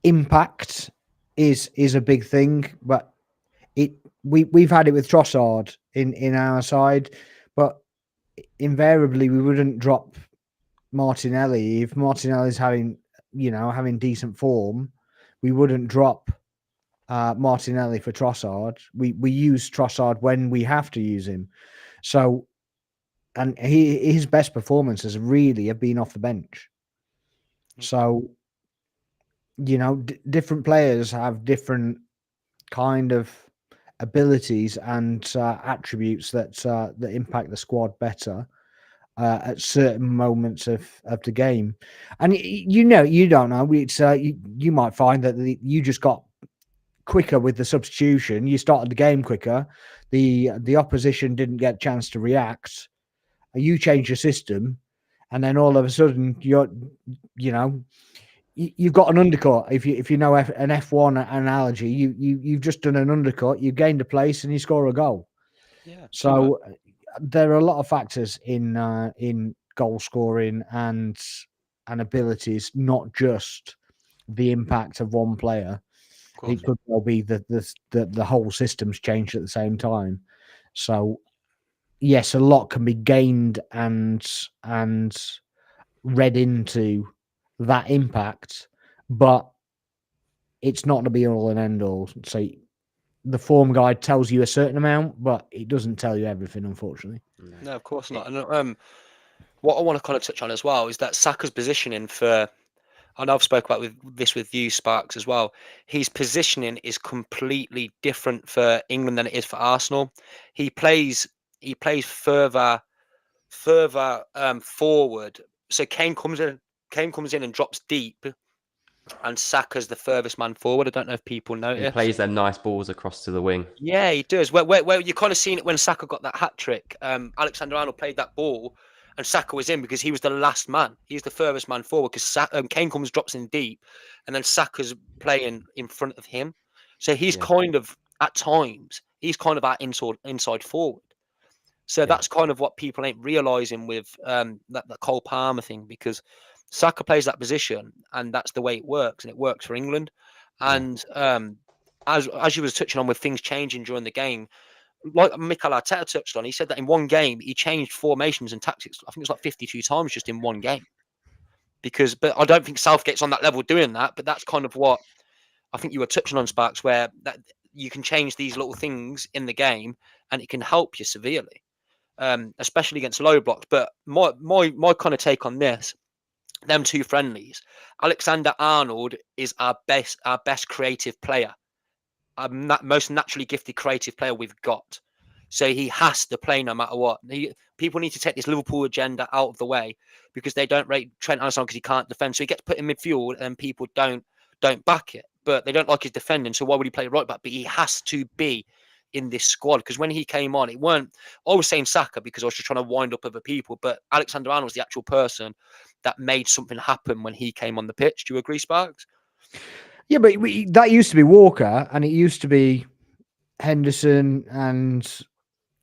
impact is a big thing, but we've had it with Trossard in our side, but invariably we wouldn't drop Martinelli. If Martinelli's having decent form, we wouldn't drop Martinelli for Trossard. We use Trossard when we have to use him. So, and his best performances really have been off the bench. So, different players have different kind of abilities and attributes that impact the squad better at certain moments of the game. And you don't know. It's you might find that you just got quicker with the substitution. You started the game quicker. The opposition didn't get a chance to react. You change your system, and then all of a sudden you've got an undercut. If you know an F1 analogy, you've just done an undercut. You gained a place and you score a goal. Yeah. So there are a lot of factors in goal scoring and abilities, not just the impact of one player. It could well be that the whole system's changed at the same time. So yes, a lot can be gained and read into that impact, but it's not to be all and end all. So the form guide tells you a certain amount, but it doesn't tell you everything, unfortunately. No, of course not. And what I want to kind of touch on as well is that Saka's positioning for, I know I've spoke about with you, Sparks, as well. His positioning is completely different for England than it is for Arsenal. He plays further forward. So Kane comes in and drops deep, and Saka's the furthest man forward. I don't know if people notice. He plays them nice balls across to the wing. Yeah, he does. Where you kind of seen it when Saka got that hat trick. Alexander-Arnold played that ball, and Saka was in because he was the last man. He's the furthest man forward because Kane drops in deep, and then Saka's playing in front of him. So he's kind of, at times, he's kind of our inside forward. So that's kind of what people ain't realising with that Cole Palmer thing, because Saka plays that position and that's the way it works, and it works for England. And as you was touching on with things changing during the game, like Mikel Arteta touched on, he said that in one game he changed formations and tactics. I think it was like 52 times just in one game. But I don't think Southgate's on that level doing that. But that's kind of what I think you were touching on, Sparks, where that you can change these little things in the game and it can help you severely, especially against low blocks. But my kind of take on this, them two friendlies, Alexander-Arnold is our best creative player, most naturally gifted creative player we've got. So he has to play no matter what. People need to take this Liverpool agenda out of the way, because they don't rate Trent Alexander because he can't defend. So he gets put in midfield and people don't back it. But they don't like his defending. So why would he play right back? But he has to be in this squad, because when he came on, it weren't. I was saying Saka because I was just trying to wind up other people, but Alexander-Arnold was the actual person that made something happen when he came on the pitch. Do you agree, Sparks? Yeah, but that used to be Walker, and it used to be Henderson, and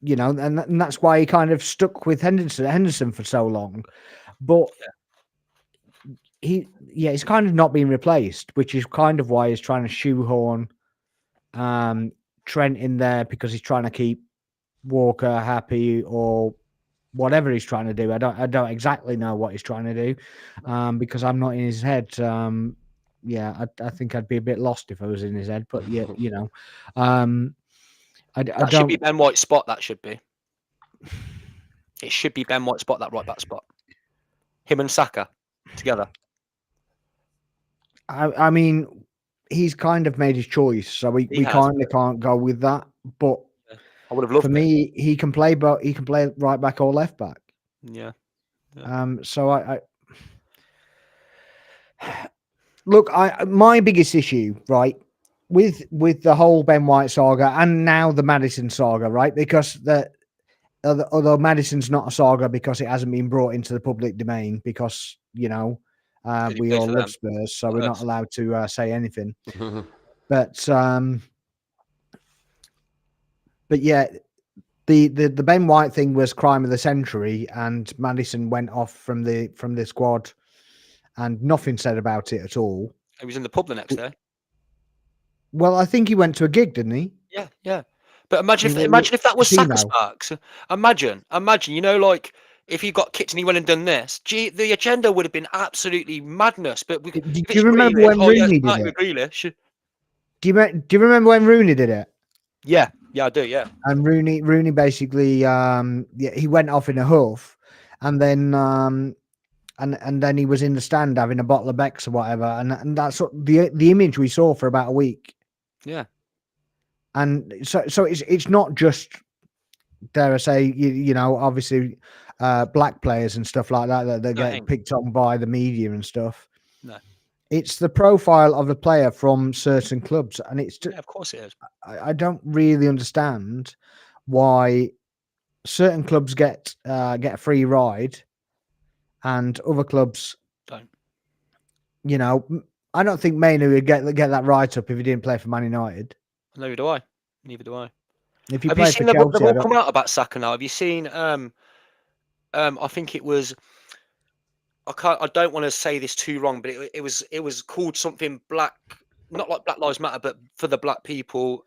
and that's why he kind of stuck with Henderson for so long. But he's kind of not being replaced, which is kind of why he's trying to shoehorn Trent in there, because he's trying to keep Walker happy or whatever he's trying to do. I don't exactly know what he's trying to do, because I'm not in his head. I think I'd be a bit lost if I was in his head. But that should be Ben White's spot. That should be. It should be Ben White's spot, that right back spot. Him and Saka together. I mean, he's kind of made his choice, so we kind of can't go with that. But I would have loved. For me, he can play, but he can play right back or left back. Yeah. So I look. My biggest issue, right, with the whole Ben White saga and now the Maddison saga, right, because although Maddison's not a saga because it hasn't been brought into the public domain, because we all love Spurs, so we're not allowed to say anything. But yeah, the Ben White thing was crime of the century, and Maddison went off from the squad, and nothing said about it at all. He was in the pub the next day. Well, I think he went to a gig, didn't he? Yeah. But imagine if that was Saka, Sparks. Imagine, like if he got kicked and he went and done this, the agenda would have been absolutely madness. But do you remember when Rooney did it? Do you remember when Rooney did it? Yeah, I do. Yeah. And Rooney basically, he went off in a huff, and then and then he was in the stand having a bottle of Beck's or whatever, and that's the image we saw for about a week. Yeah. And so it's not just, dare I say, obviously black players and stuff like that get picked on by the media and stuff. No. It's the profile of a player from certain clubs, and it's just, of course it is. I don't really understand why certain clubs get a free ride and other clubs don't. I don't think Mainu would get that right up if he didn't play for Man United. Neither do I. If you have you seen they've all come out about Saka now? Have you seen? I think it was I don't want to say this too wrong, but it was called something black, not like Black Lives Matter, but for the black people.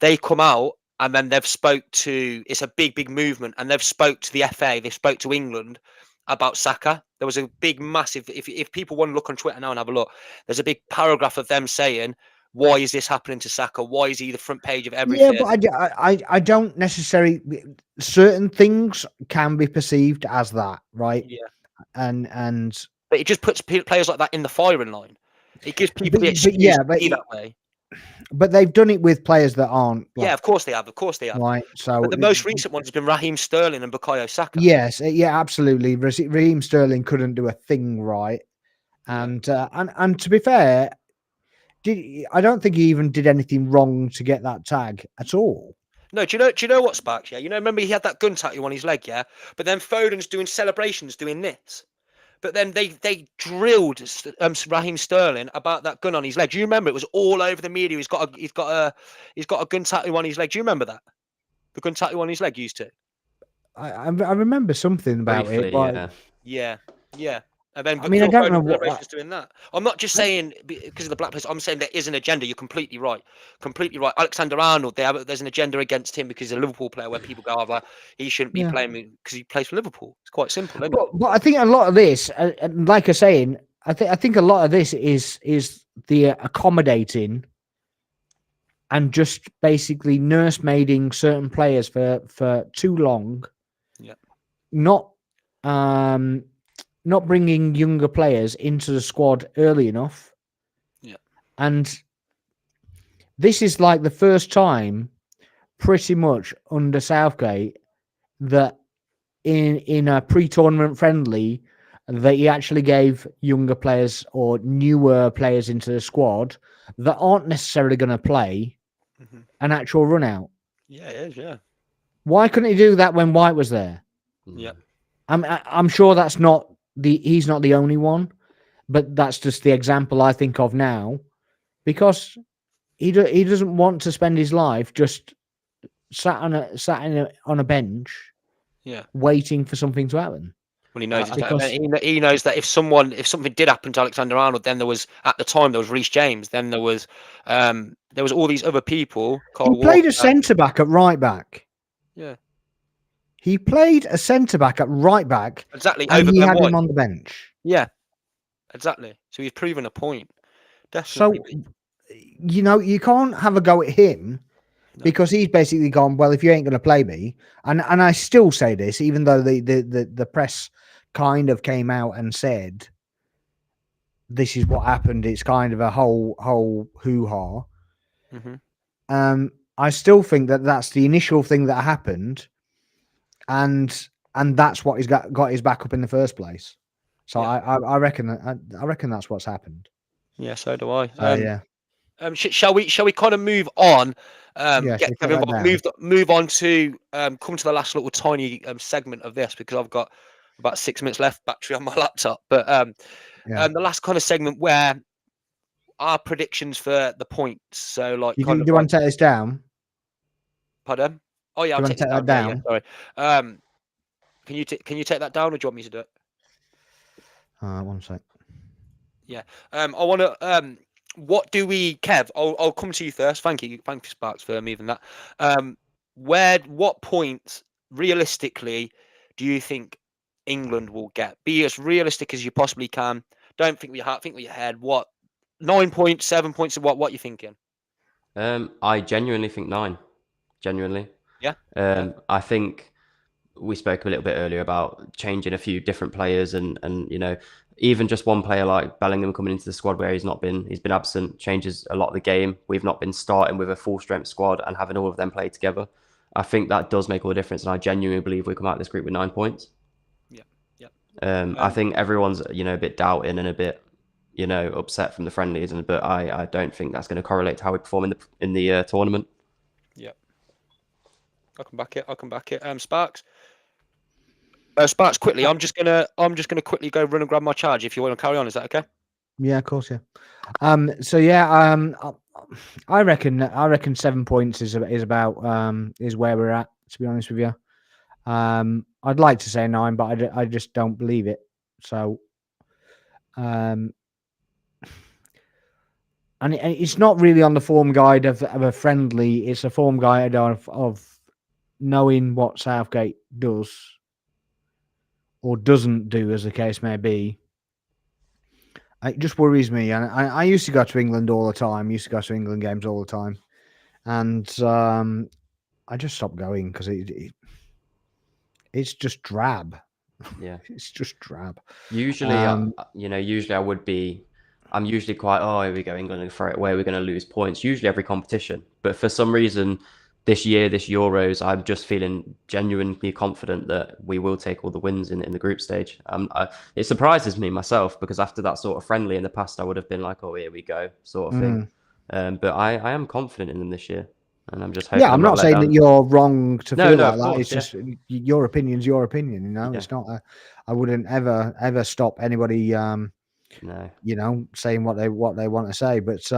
They come out and then they've spoke to. It's a big movement, and they've spoke to the FA. They spoke to England about Saka. There was a big, massive. If people want to look on Twitter now and have a look, there's a big paragraph of them saying, "Why is this happening to Saka? Why is he the front page of Yeah, everything?" but I don't necessarily. Certain things can be perceived as that, right? Yeah, And but it just puts players like that in the firing line. It gives people the but excuse yeah, to be that way. but they've done it with players that aren't Yeah, black, of course they have. Of course they have. right? So But the most recent one has been Raheem Sterling and Bukayo Saka. yes, yeah, absolutely. Raheem Sterling couldn't do a thing right, Yeah. and to be fair, I don't think he even did anything wrong to get that tag at all. No, do you know what, Sparks? Yeah, remember he had that gun tattoo on his leg, yeah. But then Foden's doing celebrations, doing this. But then they drilled Raheem Sterling about that gun on his leg. Do you remember? It was all over the media. He's got a gun tattoo on his leg. Do you remember that? The gun tattoo on his leg used to. I remember something about Briefly, it, but Yeah. And then I mean, I don't know what. celebrations doing that. I'm not just saying because of the black players. I'm saying there is an agenda. You're completely right. Completely right. Alexander Arnold, there's an agenda against him because he's a Liverpool player where people go, "Oh, well, he shouldn't be Yeah. playing because he plays for Liverpool." It's quite simple, isn't it? But I think a lot of this, like I'm saying, I think a lot of this is the accommodating and just basically nursemaiding certain players for too long. Yeah. Not bringing younger players into the squad early enough. Yeah. And this is like the first time pretty much under Southgate that in a pre-tournament friendly that he actually gave younger players or newer players into the squad that aren't necessarily going to play an actual run out. Yeah, it is, yeah. Why couldn't he do that when White was there? Yeah. I'm sure that's not he's not the only one, but that's just the example I think of now, because he doesn't want to spend his life just sat on a bench, Yeah, waiting for something to happen. Well, he knows because he knows that if something did happen to Alexander Arnold, then there was at the time there was Reece James, then there was all these other people. He played a centre back at right back. Yeah, he played a centre back at right back. Exactly, and over he Ben had White. him on the bench. Yeah, exactly. So he's proven a point. Definitely. So, you can't have a go at him. No. Because he's basically gone, well, if you ain't going to play me, and I still say this, even though the press kind of came out and said this is what happened, it's kind of a whole hoo-ha. I still think that's the initial thing that happened, and that's what he's got his back up in the first place. So yeah. I reckon that's what's happened. Yeah, so do I. Yeah. Shall we kind of move on? Yeah, move on to come to the last little tiny segment of this, because I've got about 6 minutes left battery on my laptop. But the last kind of segment where our predictions for the points. So like, do you want to take this down? Pardon? Oh yeah, I'll take that down. Yeah, sorry. Can you take that down, or do you want me to do it? 1 sec. Yeah. I want to. What do we, Kev? I'll come to you first. Thank you, Sparks, for moving that. What point, realistically, do you think England will get? Be as realistic as you possibly can. Don't think with your heart. Think with your head. What? 9 points, 7 points. What are you thinking? I genuinely think 9. Genuinely. Yeah. I think we spoke a little bit earlier about changing a few different players, and even just one player like Bellingham coming into the squad where he's been absent, changes a lot of the game. We've not been starting with a full strength squad and having all of them play together. I think that does make all the difference, and I genuinely believe we come out of this group with 9 points. Yeah. I think everyone's a bit doubting and a bit upset from the friendlies, but I don't think that's going to correlate to how we perform in the tournament. Yeah, I can back it. Sparks. Sparks, quickly. I'm just gonna quickly go run and grab my charge. If you want to carry on, is that okay? Yeah, of course. Yeah. So yeah. I reckon 7 points is about is where we're at. To be honest with you, I'd like to say 9, but I just don't believe it. So, and it's not really on the form guide of a friendly. It's a form guide of knowing what Southgate does or doesn't do, as the case may be. It just worries me. And I used to go to England all the time. Used to go to England games all the time, and I just stopped going because it's just drab. Yeah. It's just drab. Usually, usually I would be. I'm usually quite, oh, here we go, England and throw it away. We're going to lose points. Usually every competition, but for some reason, this year, this Euros, I'm just feeling genuinely confident that we will take all the wins in the group stage. It surprises me myself because after that sort of friendly in the past, I would have been like, oh, here we go, sort of thing. But I am confident in them this year, and I'm just hoping. Yeah, I'm not let saying down. that you're wrong to No, feel no, like of that. course, It's yeah. just your opinion's your opinion. You know, Yeah. it's not. I wouldn't ever stop anybody. No. You know, saying what they want to say. But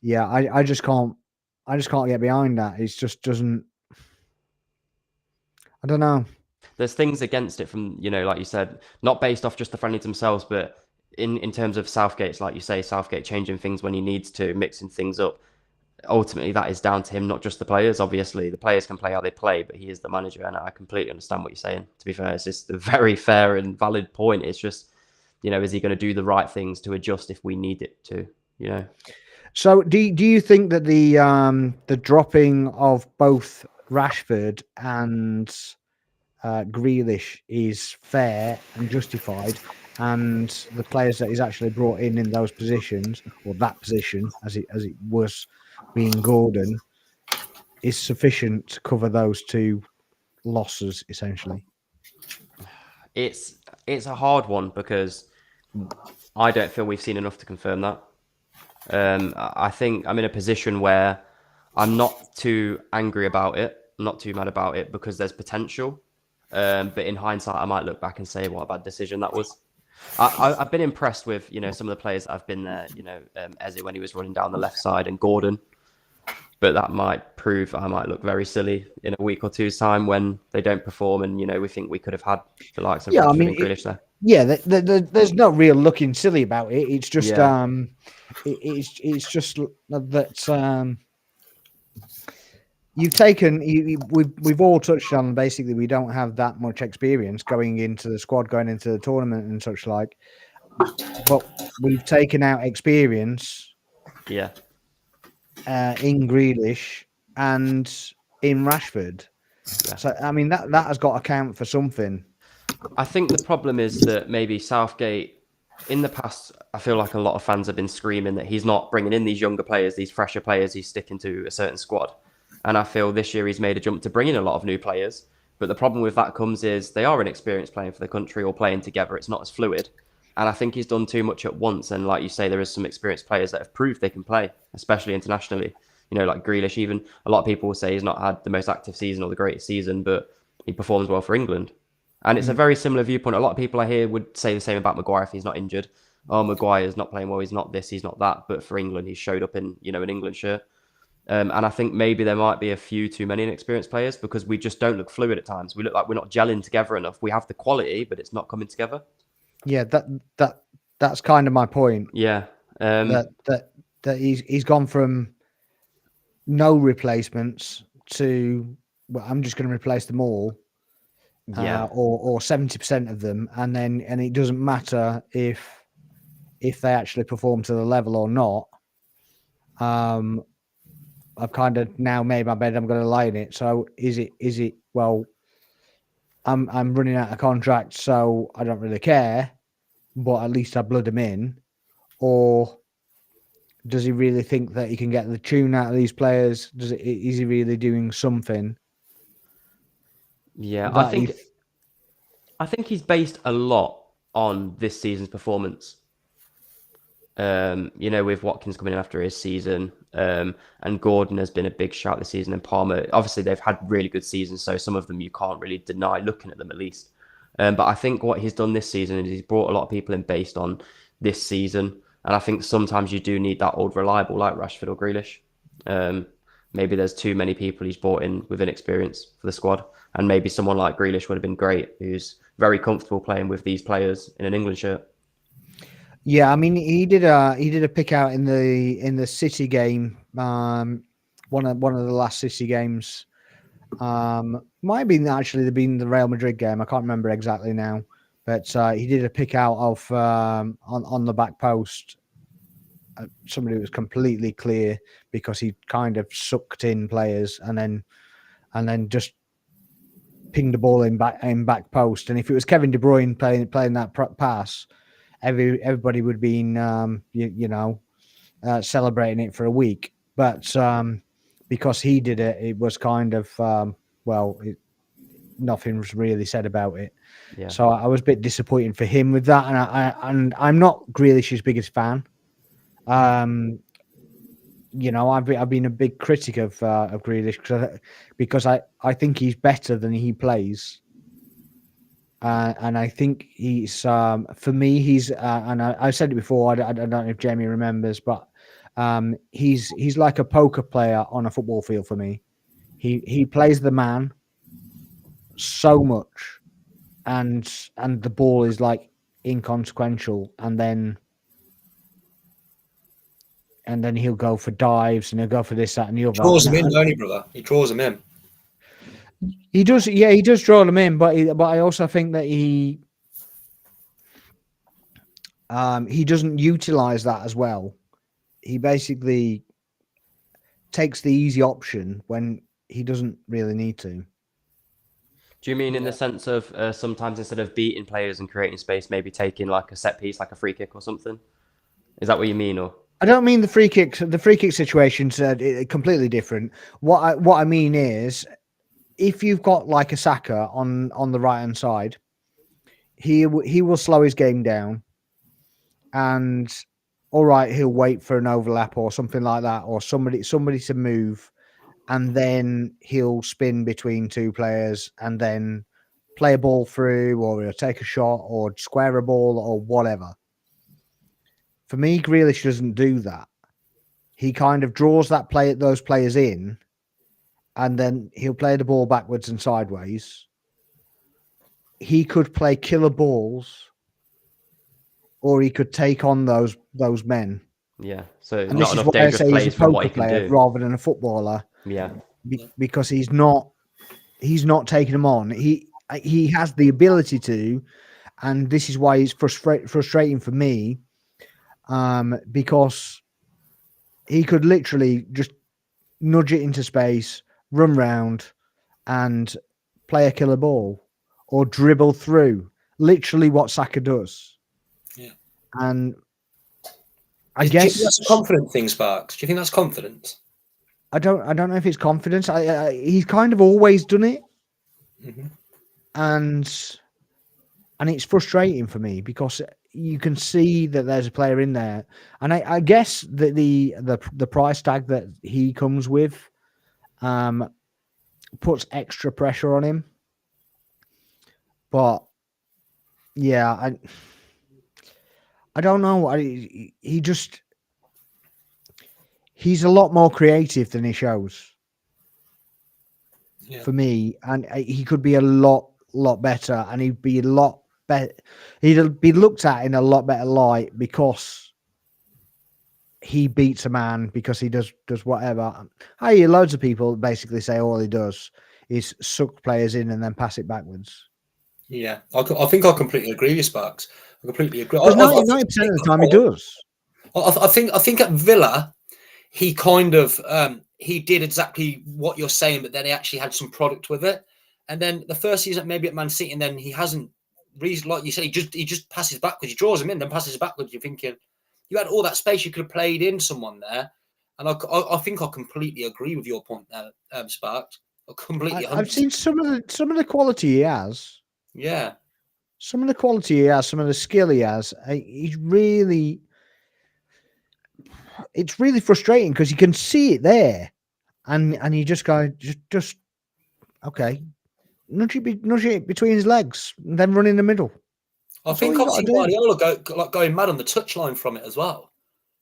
yeah, I just can't. I just can't get behind that. It just doesn't. I don't know. There's things against it from, like you said, not based off just the friendlies themselves, but in terms of Southgate's, like you say, Southgate changing things when he needs to, mixing things up. Ultimately, that is down to him, not just the players. Obviously, the players can play how they play, but he is the manager, and I completely understand what you're saying. To be fair, it's just a very fair and valid point. It's just, is he going to do the right things to adjust if we need it to? So, do you think that the dropping of both Rashford and Grealish is fair and justified, and the players that he's actually brought in those positions, or that position as it was being Gordon, is sufficient to cover those two losses essentially? It's a hard one because I don't feel we've seen enough to confirm that. I think I'm in a position where I'm not too angry about it, not too mad about it because there's potential. But in hindsight, I might look back and say, what a bad decision that was. I've been impressed with, some of the players that have been there, Eze when he was running down the left side and Gordon. But that might prove I might look very silly in a week or two's time when they don't perform and, we think we could have had the likes of Rashford and Grealish there. Yeah, there's no real looking silly about it. It's just, it's just that you've taken. We've all touched on basically we don't have that much experience going into the squad, going into the tournament and such like. But we've taken out experience. Yeah. In Grealish and in Rashford. Yeah. So I mean that has got to count for something. I think the problem is that maybe Southgate, in the past, I feel like a lot of fans have been screaming that he's not bringing in these younger players, these fresher players, he's sticking to a certain squad. And I feel this year he's made a jump to bring in a lot of new players. But the problem with that comes is they are inexperienced playing for the country or playing together. It's not as fluid. And I think he's done too much at once. And like you say, there is some experienced players that have proved they can play, especially internationally. Like Grealish, even a lot of people will say he's not had the most active season or the greatest season, but he performs well for England. And it's a very similar viewpoint. A lot of people I hear would say the same about Maguire if he's not injured. Oh, Maguire's not playing well. He's not this, he's not that. But for England, he showed up in, an England shirt. And I think maybe there might be a few too many inexperienced players because we just don't look fluid at times. We look like we're not gelling together enough. We have the quality, but it's not coming together. Yeah, that's kind of my point. Yeah. That he's gone from no replacements to, well, I'm just going to replace them all. Yeah. Or 70% of them, and it doesn't matter if they actually perform to the level or not. I've kind of now made my bed. I'm going to lie in it. So is it? Well, I'm running out of contract, so I don't really care. But at least I blood him in. Or does he really think that he can get the tune out of these players? Is he really doing something? Yeah, I think he's based a lot on this season's performance. With Watkins coming in after his season, and Gordon has been a big shout this season, and Palmer, obviously they've had really good seasons, so some of them you can't really deny looking at them at least. But I think what he's done this season is he's brought a lot of people in based on this season, and I think sometimes you do need that old reliable like Rashford or Grealish. Maybe there's too many people he's brought in with inexperience for the squad, and maybe someone like Grealish would have been great, who's very comfortable playing with these players in an England shirt. Yeah, I mean, he did a pick out in the City game, one of the last City games. Might have been actually been the Real Madrid game. I can't remember exactly now, but he did a pick out of on the back post. Somebody was completely clear because he kind of sucked in players and then just pinged the ball in back post. And if it was Kevin De Bruyne playing that pass, everybody would have been celebrating it for a week. But because he did it, it was kind of nothing was really said about it. Yeah. So I was a bit disappointed for him with that, and I'm not Grealish's biggest fan. I've been a big critic of Grealish because I think he's better than he plays, and I think he's for me he's and I said it before. I don't know if Jamie remembers, but he's like a poker player on a football field for me. He plays the man so much, and the ball is like inconsequential, and then he'll go for dives and he'll go for this, that, and the other. Draws him in, don't he, brother? He draws him in. He does, yeah, he does draw them in, but I also think that he doesn't utilize that as well. He basically takes the easy option when he doesn't really need to. Do you mean in the sense of sometimes instead of beating players and creating space, maybe taking like a set piece, like a free kick or something? Is that what you mean, or? I don't mean the free kick. The free kick situation's completely different. What I mean is, if you've got like a Saka on the right hand side, he will slow his game down, and all right, he'll wait for an overlap or something like that, or somebody to move, and then he'll spin between two players and then play a ball through, or he'll take a shot or square a ball or whatever. For me, Grealish doesn't do that. He kind of draws those players in, and then he'll play the ball backwards and sideways. He could play killer balls, or he could take on those men. Yeah, so And not this is enough why I dangerous say he's plays a from what poker he can player do. rather than a footballer. Yeah, because he's not taking them on. He has the ability to, and this is why it's frustrating for me, because he could literally just nudge it into space, run round, and play a killer ball, or dribble through. Literally, what Saka does. Yeah, and do you think that's a confident thing, Sparks? Do you think that's confidence? I don't know if it's confidence. He's kind of always done it, and it's frustrating for me because you can see that there's a player in there, and I guess that the price tag that he comes with puts extra pressure on him. But yeah, I don't know. He's a lot more creative than he shows. For me, and he could be a lot better, and he'd be a lot better. He'd be looked at in a lot better light because he beats a man, because he does whatever. I hear loads of people basically say all he does is suck players in and then pass it backwards. Yeah, I think I completely agree with Sparks. I completely agree. 90% of the time he does. I think at Villa, he kind of he did exactly what you're saying, but then he actually had some product with it. And then the first season, maybe at Man City, and then he hasn't. Like you said, he just passes backwards. He draws him in, then passes backwards. You're thinking you had all that space. You could have played in someone there, and I think I completely agree with your point there, Sparks. I've seen some of the quality he has. Yeah, some of the quality he has, some of the skill he has. It's really frustrating because you can see it there, and you just go, just okay, nudge it between his legs, and then run in the middle. I think I've seen Guardiola going mad on the touchline from it as well.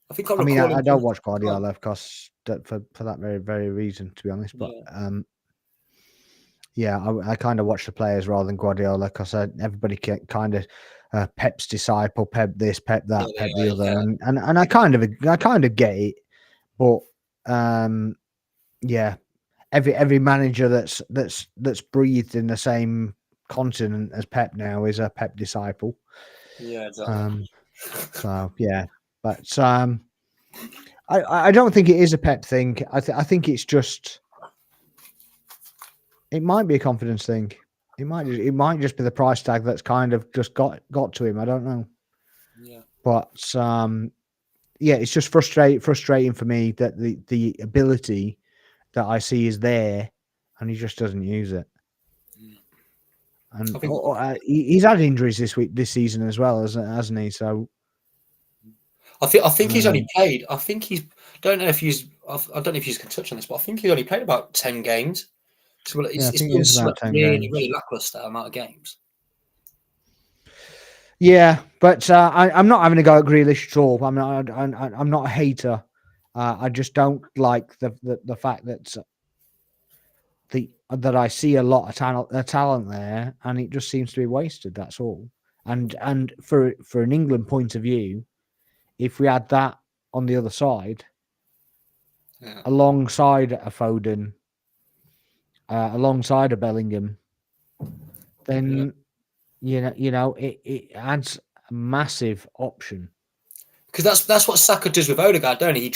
I think I don't watch Guardiola because for that very, very reason, to be honest. But Yeah, I kind of watch the players rather than Guardiola because everybody kind of Pep's disciple, Pep this, Pep that, Yeah, Pep they the are, other, yeah. and I kind of get it, but yeah, every manager that's breathed in the same continent as Pep now is a Pep disciple. Yeah, exactly. So yeah, but I don't think it is a Pep thing. I think it's just it might be a confidence thing. It might just be the price tag that's kind of just got to him. I don't know, Yeah. but yeah, it's just frustrating for me that the ability that I see is there, and he just doesn't use it. And I think he's had injuries this season as well, hasn't he? So I think he's only played. I think he's. Don't know if he's. I don't know if you can touch on this, but I think he's only played about 10 games. So yeah, I it's think been it is about 10 really, games. really lackluster amount of games. Yeah, but I'm not having a go at Grealish at all. I'm not a hater. I just don't like the fact that that I see a lot of talent there, and it just seems to be wasted. That's all. And for an England point of view, if we had that on the other side, Yeah. alongside a Foden, alongside a Bellingham, then you know it adds a massive option. Because that's what Saka does with Odegaard, don't he?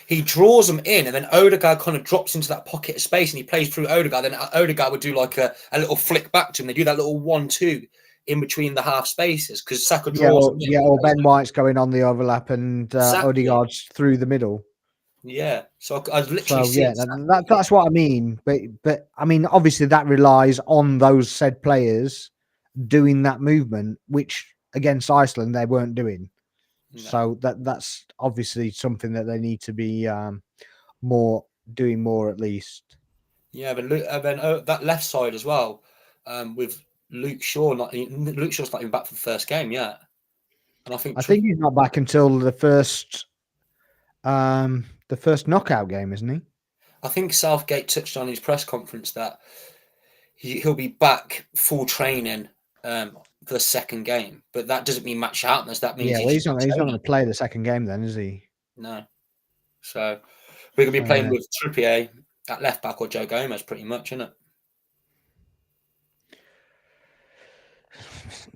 He draws them in, and then Odegaard kind of drops into that pocket of space, and he plays through Odegaard. Then Odegaard would do like a little flick back to him. They do that little 1-2 in between the half spaces because Saka draws them in. Or Ben White's going on the overlap, and Exactly. Odegaard's through the middle. Yeah, so I've literally So that's what I mean. But I mean, obviously that relies on those said players doing that movement, which against Iceland they weren't doing. No. So that's obviously something that they need to be doing more at least. Yeah, but that left side as well, with Luke Shaw's not even back for the first game yet, and I think he's not back until the first knockout game, isn't he? I think Southgate touched on his press conference that he'll be back full training for the second game, but that doesn't mean match sharpness. That means he's not going to play the second game then, is he? No. So we're going to be playing with Trippier at left back or Joe Gomez, pretty much, isn't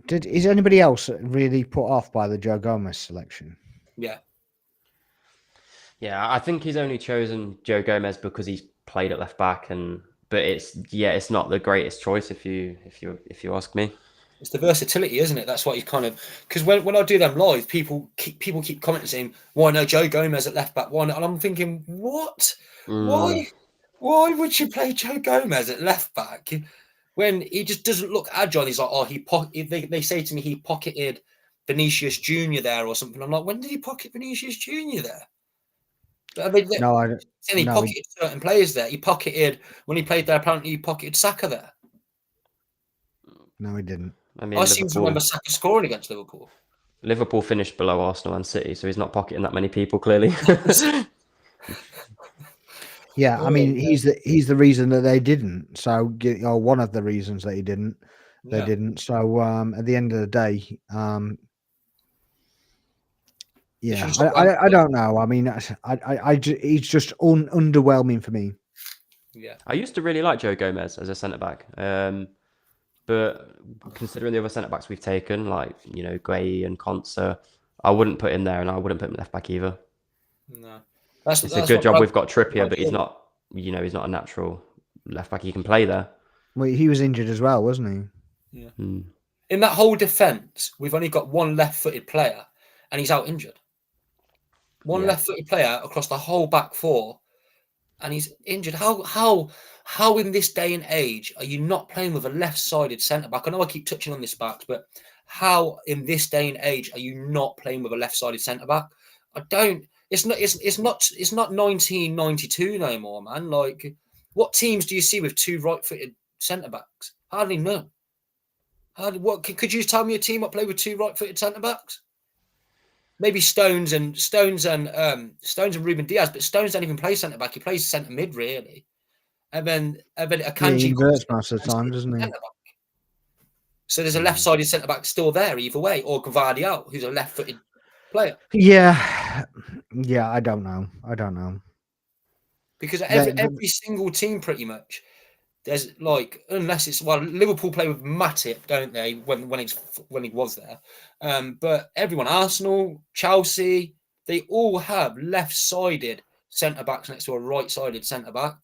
it? Is anybody else really put off by the Joe Gomez selection? Yeah. Yeah, I think he's only chosen Joe Gomez because he's played at left back, but it's not the greatest choice if you ask me. It's the versatility, isn't it? That's what he's kind of, because when I do them live, people keep commenting saying, "Why no Joe Gomez at left back? Why not?" And I'm thinking, what? Why would you play Joe Gomez at left back when he just doesn't look agile? He's like, oh, they say to me he pocketed Vinicius Junior there or something. I'm like, when did he pocket Vinicius Junior there? I mean, No, I don't. He pocketed certain players there. He pocketed when he played there. Apparently, he pocketed Saka there. No, he didn't. I mean, I seem to remember Saka scoring against Liverpool. Liverpool finished below Arsenal and City, so he's not pocketing that many people, clearly. Yeah, I mean, he's the reason that they didn't. So, or one of the reasons that he didn't. They didn't. So, at the end of the day, yeah, I don't know. I mean, he's just underwhelming for me. Yeah, I used to really like Joe Gomez as a centre back, but considering the other centre backs we've taken, like Gray and Konsa, I wouldn't put him there, and I wouldn't put him left back either. No, it's a good job we've got Trippier, but he's not. He's not a natural left back. He can play there. Well, he was injured as well, wasn't he? Yeah. In that whole defence, we've only got one left-footed player, and he's out injured. One left-footed player across the whole back four, and he's injured. How in this day and age are you not playing with a left-sided centre back? I know I keep touching on this, Sparks, but how in this day and age are you not playing with a left-sided centre back? I don't. It's not 1992 no more, man. Like, what teams do you see with two right-footed centre backs? Hardly none. What could you tell me a team that play with two right-footed centre backs? Maybe Stones and Ruben Diaz, but Stones don't even play centre back. He plays centre mid, really. and then Yeah, Akanji he inverts comes most of the and time, sits doesn't he? centre back. So there's a left-sided centre back still there either way, or Gvardiol, who's a left-footed player. Yeah, yeah. I don't know. I don't know. Because The- every single team pretty much, there's like, unless it's, well, Liverpool play with Matip, don't they? When he was there, but everyone, Arsenal, Chelsea, they all have left-sided centre backs next to a right-sided centre back.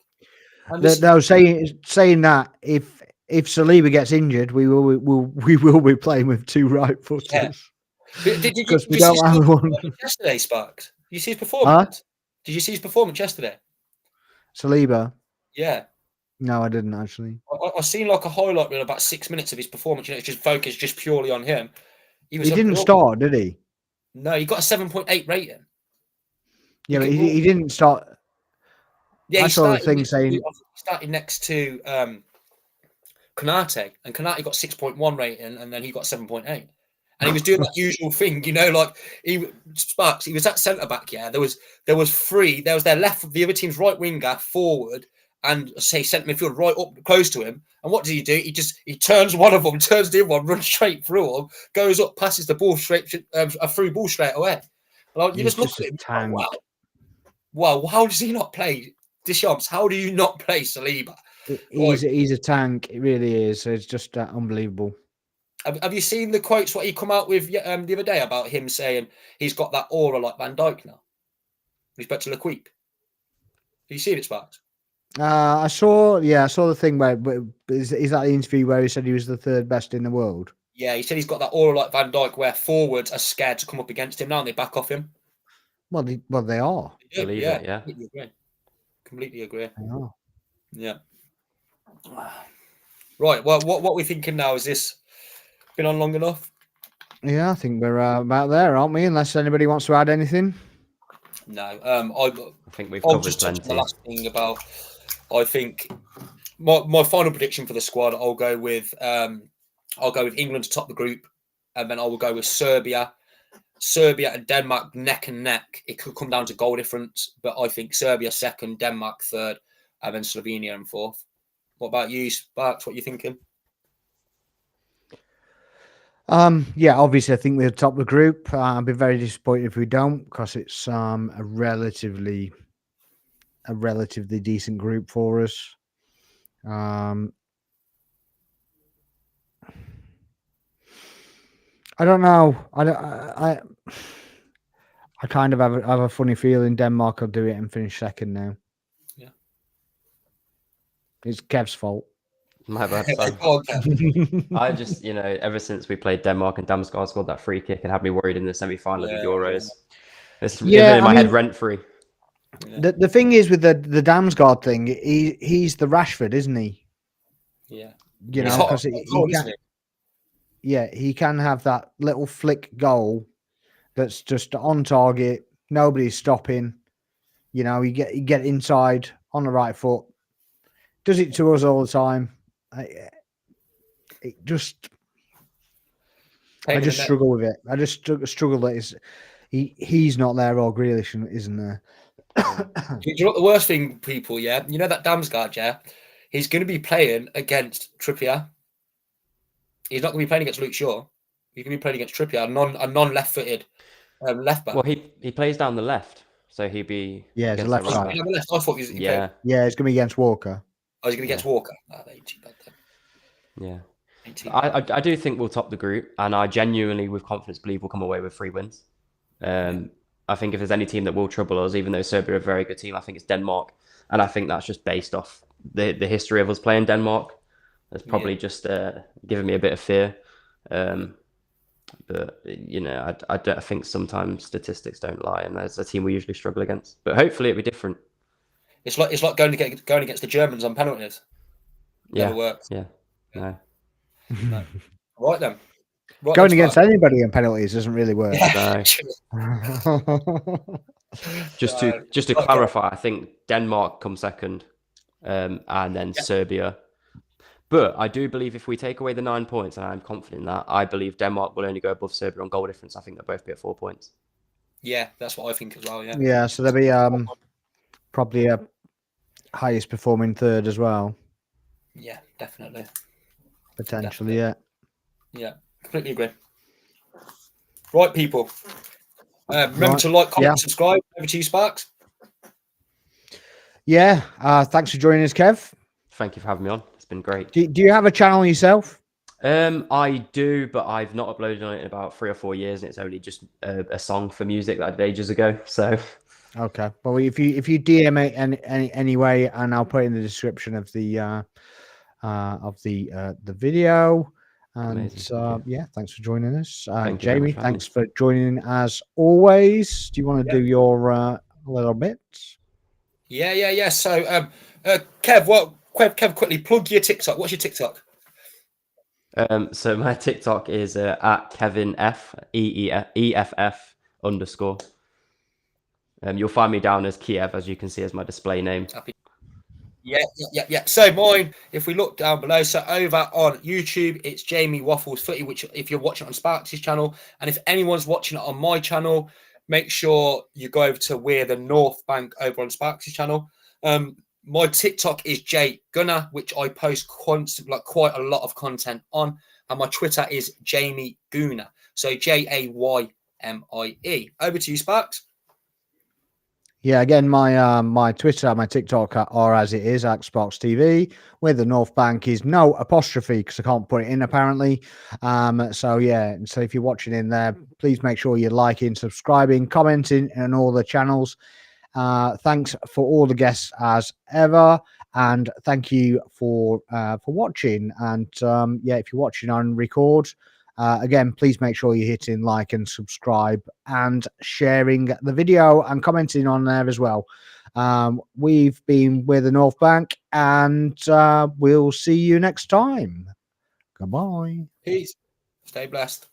And this is No, saying that if Saliba gets injured, we will be playing with two right footers Did you because we see don't his have one. performance yesterday, Sparks? Did you see his performance? Did you see his performance yesterday? Saliba? Yeah. No, I didn't actually. I seen like a highlight reel about 6 minutes of his performance. You know, it's just focused just purely on him. He was He didn't start, did he? No, he got a 7.8 rating. Yeah, but he didn't start. Yeah, I saw the thing saying he started next to Konate, and Konate got 6.1 rating, and then he got 7.8. And he was doing that usual thing, you know, like Sparks. He was at centre back. Yeah, there was three. There was their left, the other team's right winger, forward, and say centre midfield right up close to him. And what does he do? He turns one of them, turns the other one, runs straight through them, goes up, passes the ball straight, a through ball straight away. Like, you he's just look just at a him, tank. like, wow, how does he not play Deschamps? How do you not play Saliba? He's a tank. It really is. It's just unbelievable. Have you seen the quotes what he come out with the other day about him saying he's got that aura like Van Dijk now? Respect to Lequip. Have you seen it, Sparks? I saw the thing where is that the interview where he said he was the third best in the world? Yeah, he said he's got that aura like Van Dijk where forwards are scared to come up against him now and they back off him. Well, they are. Believe yeah, it, yeah. Completely agree. They are. Yeah. Right. Well, what we're thinking now is this been on long enough? Yeah, I think we're about there, aren't we? Unless anybody wants to add anything. No. I think we've I'll covered just touch on the plenty. last thing about. I think my final prediction for the squad. I'll go with England to top the group, and then I will go with Serbia and Denmark neck and neck. It could come down to goal difference, but I think Serbia second, Denmark third, and then Slovenia in fourth. What about you, Sparks? What are you thinking? Yeah, obviously, I think we're top of the group. I'd be very disappointed if we don't, because it's a relatively decent group for us. I don't know. I kind of have a funny feeling Denmark will do it and finish second now. Yeah, it's Kev's fault. My bad, son. I just, ever since we played Denmark and Damsgaard scored that free kick and had me worried in the semi-final of the Euros. It's been in my head rent-free. Yeah. The thing is with the Damsgaard thing, he's the Rashford, isn't he? Yeah. Because he can have that little flick goal that's just on target. Nobody's stopping. You get inside on the right foot. Does it to us all the time. I just struggle with it. I just struggle that he's not there or Grealish isn't there. Do you know what the worst thing, people? Yeah, you know that Damsgaard. Yeah, he's going to be playing against Trippier. He's not going to be playing against Luke Shaw. He's going to be playing against Trippier, a non-left-footed left back. Well, he plays down the left, so he'd be it's the left side. I thought he yeah, it's going to be against Walker. Oh, he's going to get Walker. Yeah. I do think we'll top the group, and I genuinely, with confidence, believe we'll come away with 3 wins. I think if there's any team that will trouble us, even though Serbia are a very good team, I think it's Denmark, and I think that's just based off the history of us playing Denmark. That's probably just giving me a bit of fear. But I think sometimes statistics don't lie, and there's a team we usually struggle against. But hopefully it'll be different. It's like going against the Germans on penalties. Never works. Yeah. No. Right then. Going against anybody on penalties doesn't really work. No. Just to clarify, I think Denmark comes second, and then Serbia. But I do believe if we take away the 9 points, and I'm confident in that, I believe Denmark will only go above Serbia on goal difference. I think they'll both be at 4 points. Yeah, that's what I think as well. Yeah. Yeah, so there'll be probably highest performing third as well, Yeah, definitely. potentially. Definitely. Yeah, completely agree. Right, people. Remember Right. to like, comment, Yeah. subscribe. Over to you, Sparks. Yeah. Thanks for joining us, Kev. Thank you for having me on. It's been great. Do you have a channel yourself? I do, but I've not uploaded on it in about 3 or 4 years, and it's only just a song for music that I did ages ago. So Okay. Well, if you DM it anyway, and I'll put it in the description of the video. And amazing. yeah, thanks for joining us. Thank you very much Jamie, for having thanks me. for joining as always. Do you want to Yeah. do your little bits? Yeah. So, Kev, Kev, quickly plug your TikTok. What's your TikTok? So my TikTok is at Kevin F EFF underscore. You'll find me down as Kiev, as you can see as my display name. Yeah. So mine, if we look down below, so over on YouTube, it's Jaymie Waffles Footy, which if you're watching on Sparks' channel, and if anyone's watching it on my channel, make sure you go over to We're the North Bank over on Sparks' channel. My TikTok is Jay Gunner, which I post quite a lot of content on, and my Twitter is Jaymie Gooner. So JAYMIE. Over to you, Sparks. Yeah, again, my Twitter, my TikTok are as it is, Xbox TV, where the North Bank is no apostrophe because I can't put it in apparently. So yeah, so if you're watching in there, please make sure you're liking, subscribing, commenting on all the channels. Thanks for all the guests as ever, and thank you for watching. And yeah, if you're watching on record, again, please make sure you're hitting like and subscribe and sharing the video and commenting on there as well. We've been with the North Bank, and we'll see you next time. Goodbye. Peace. Stay blessed.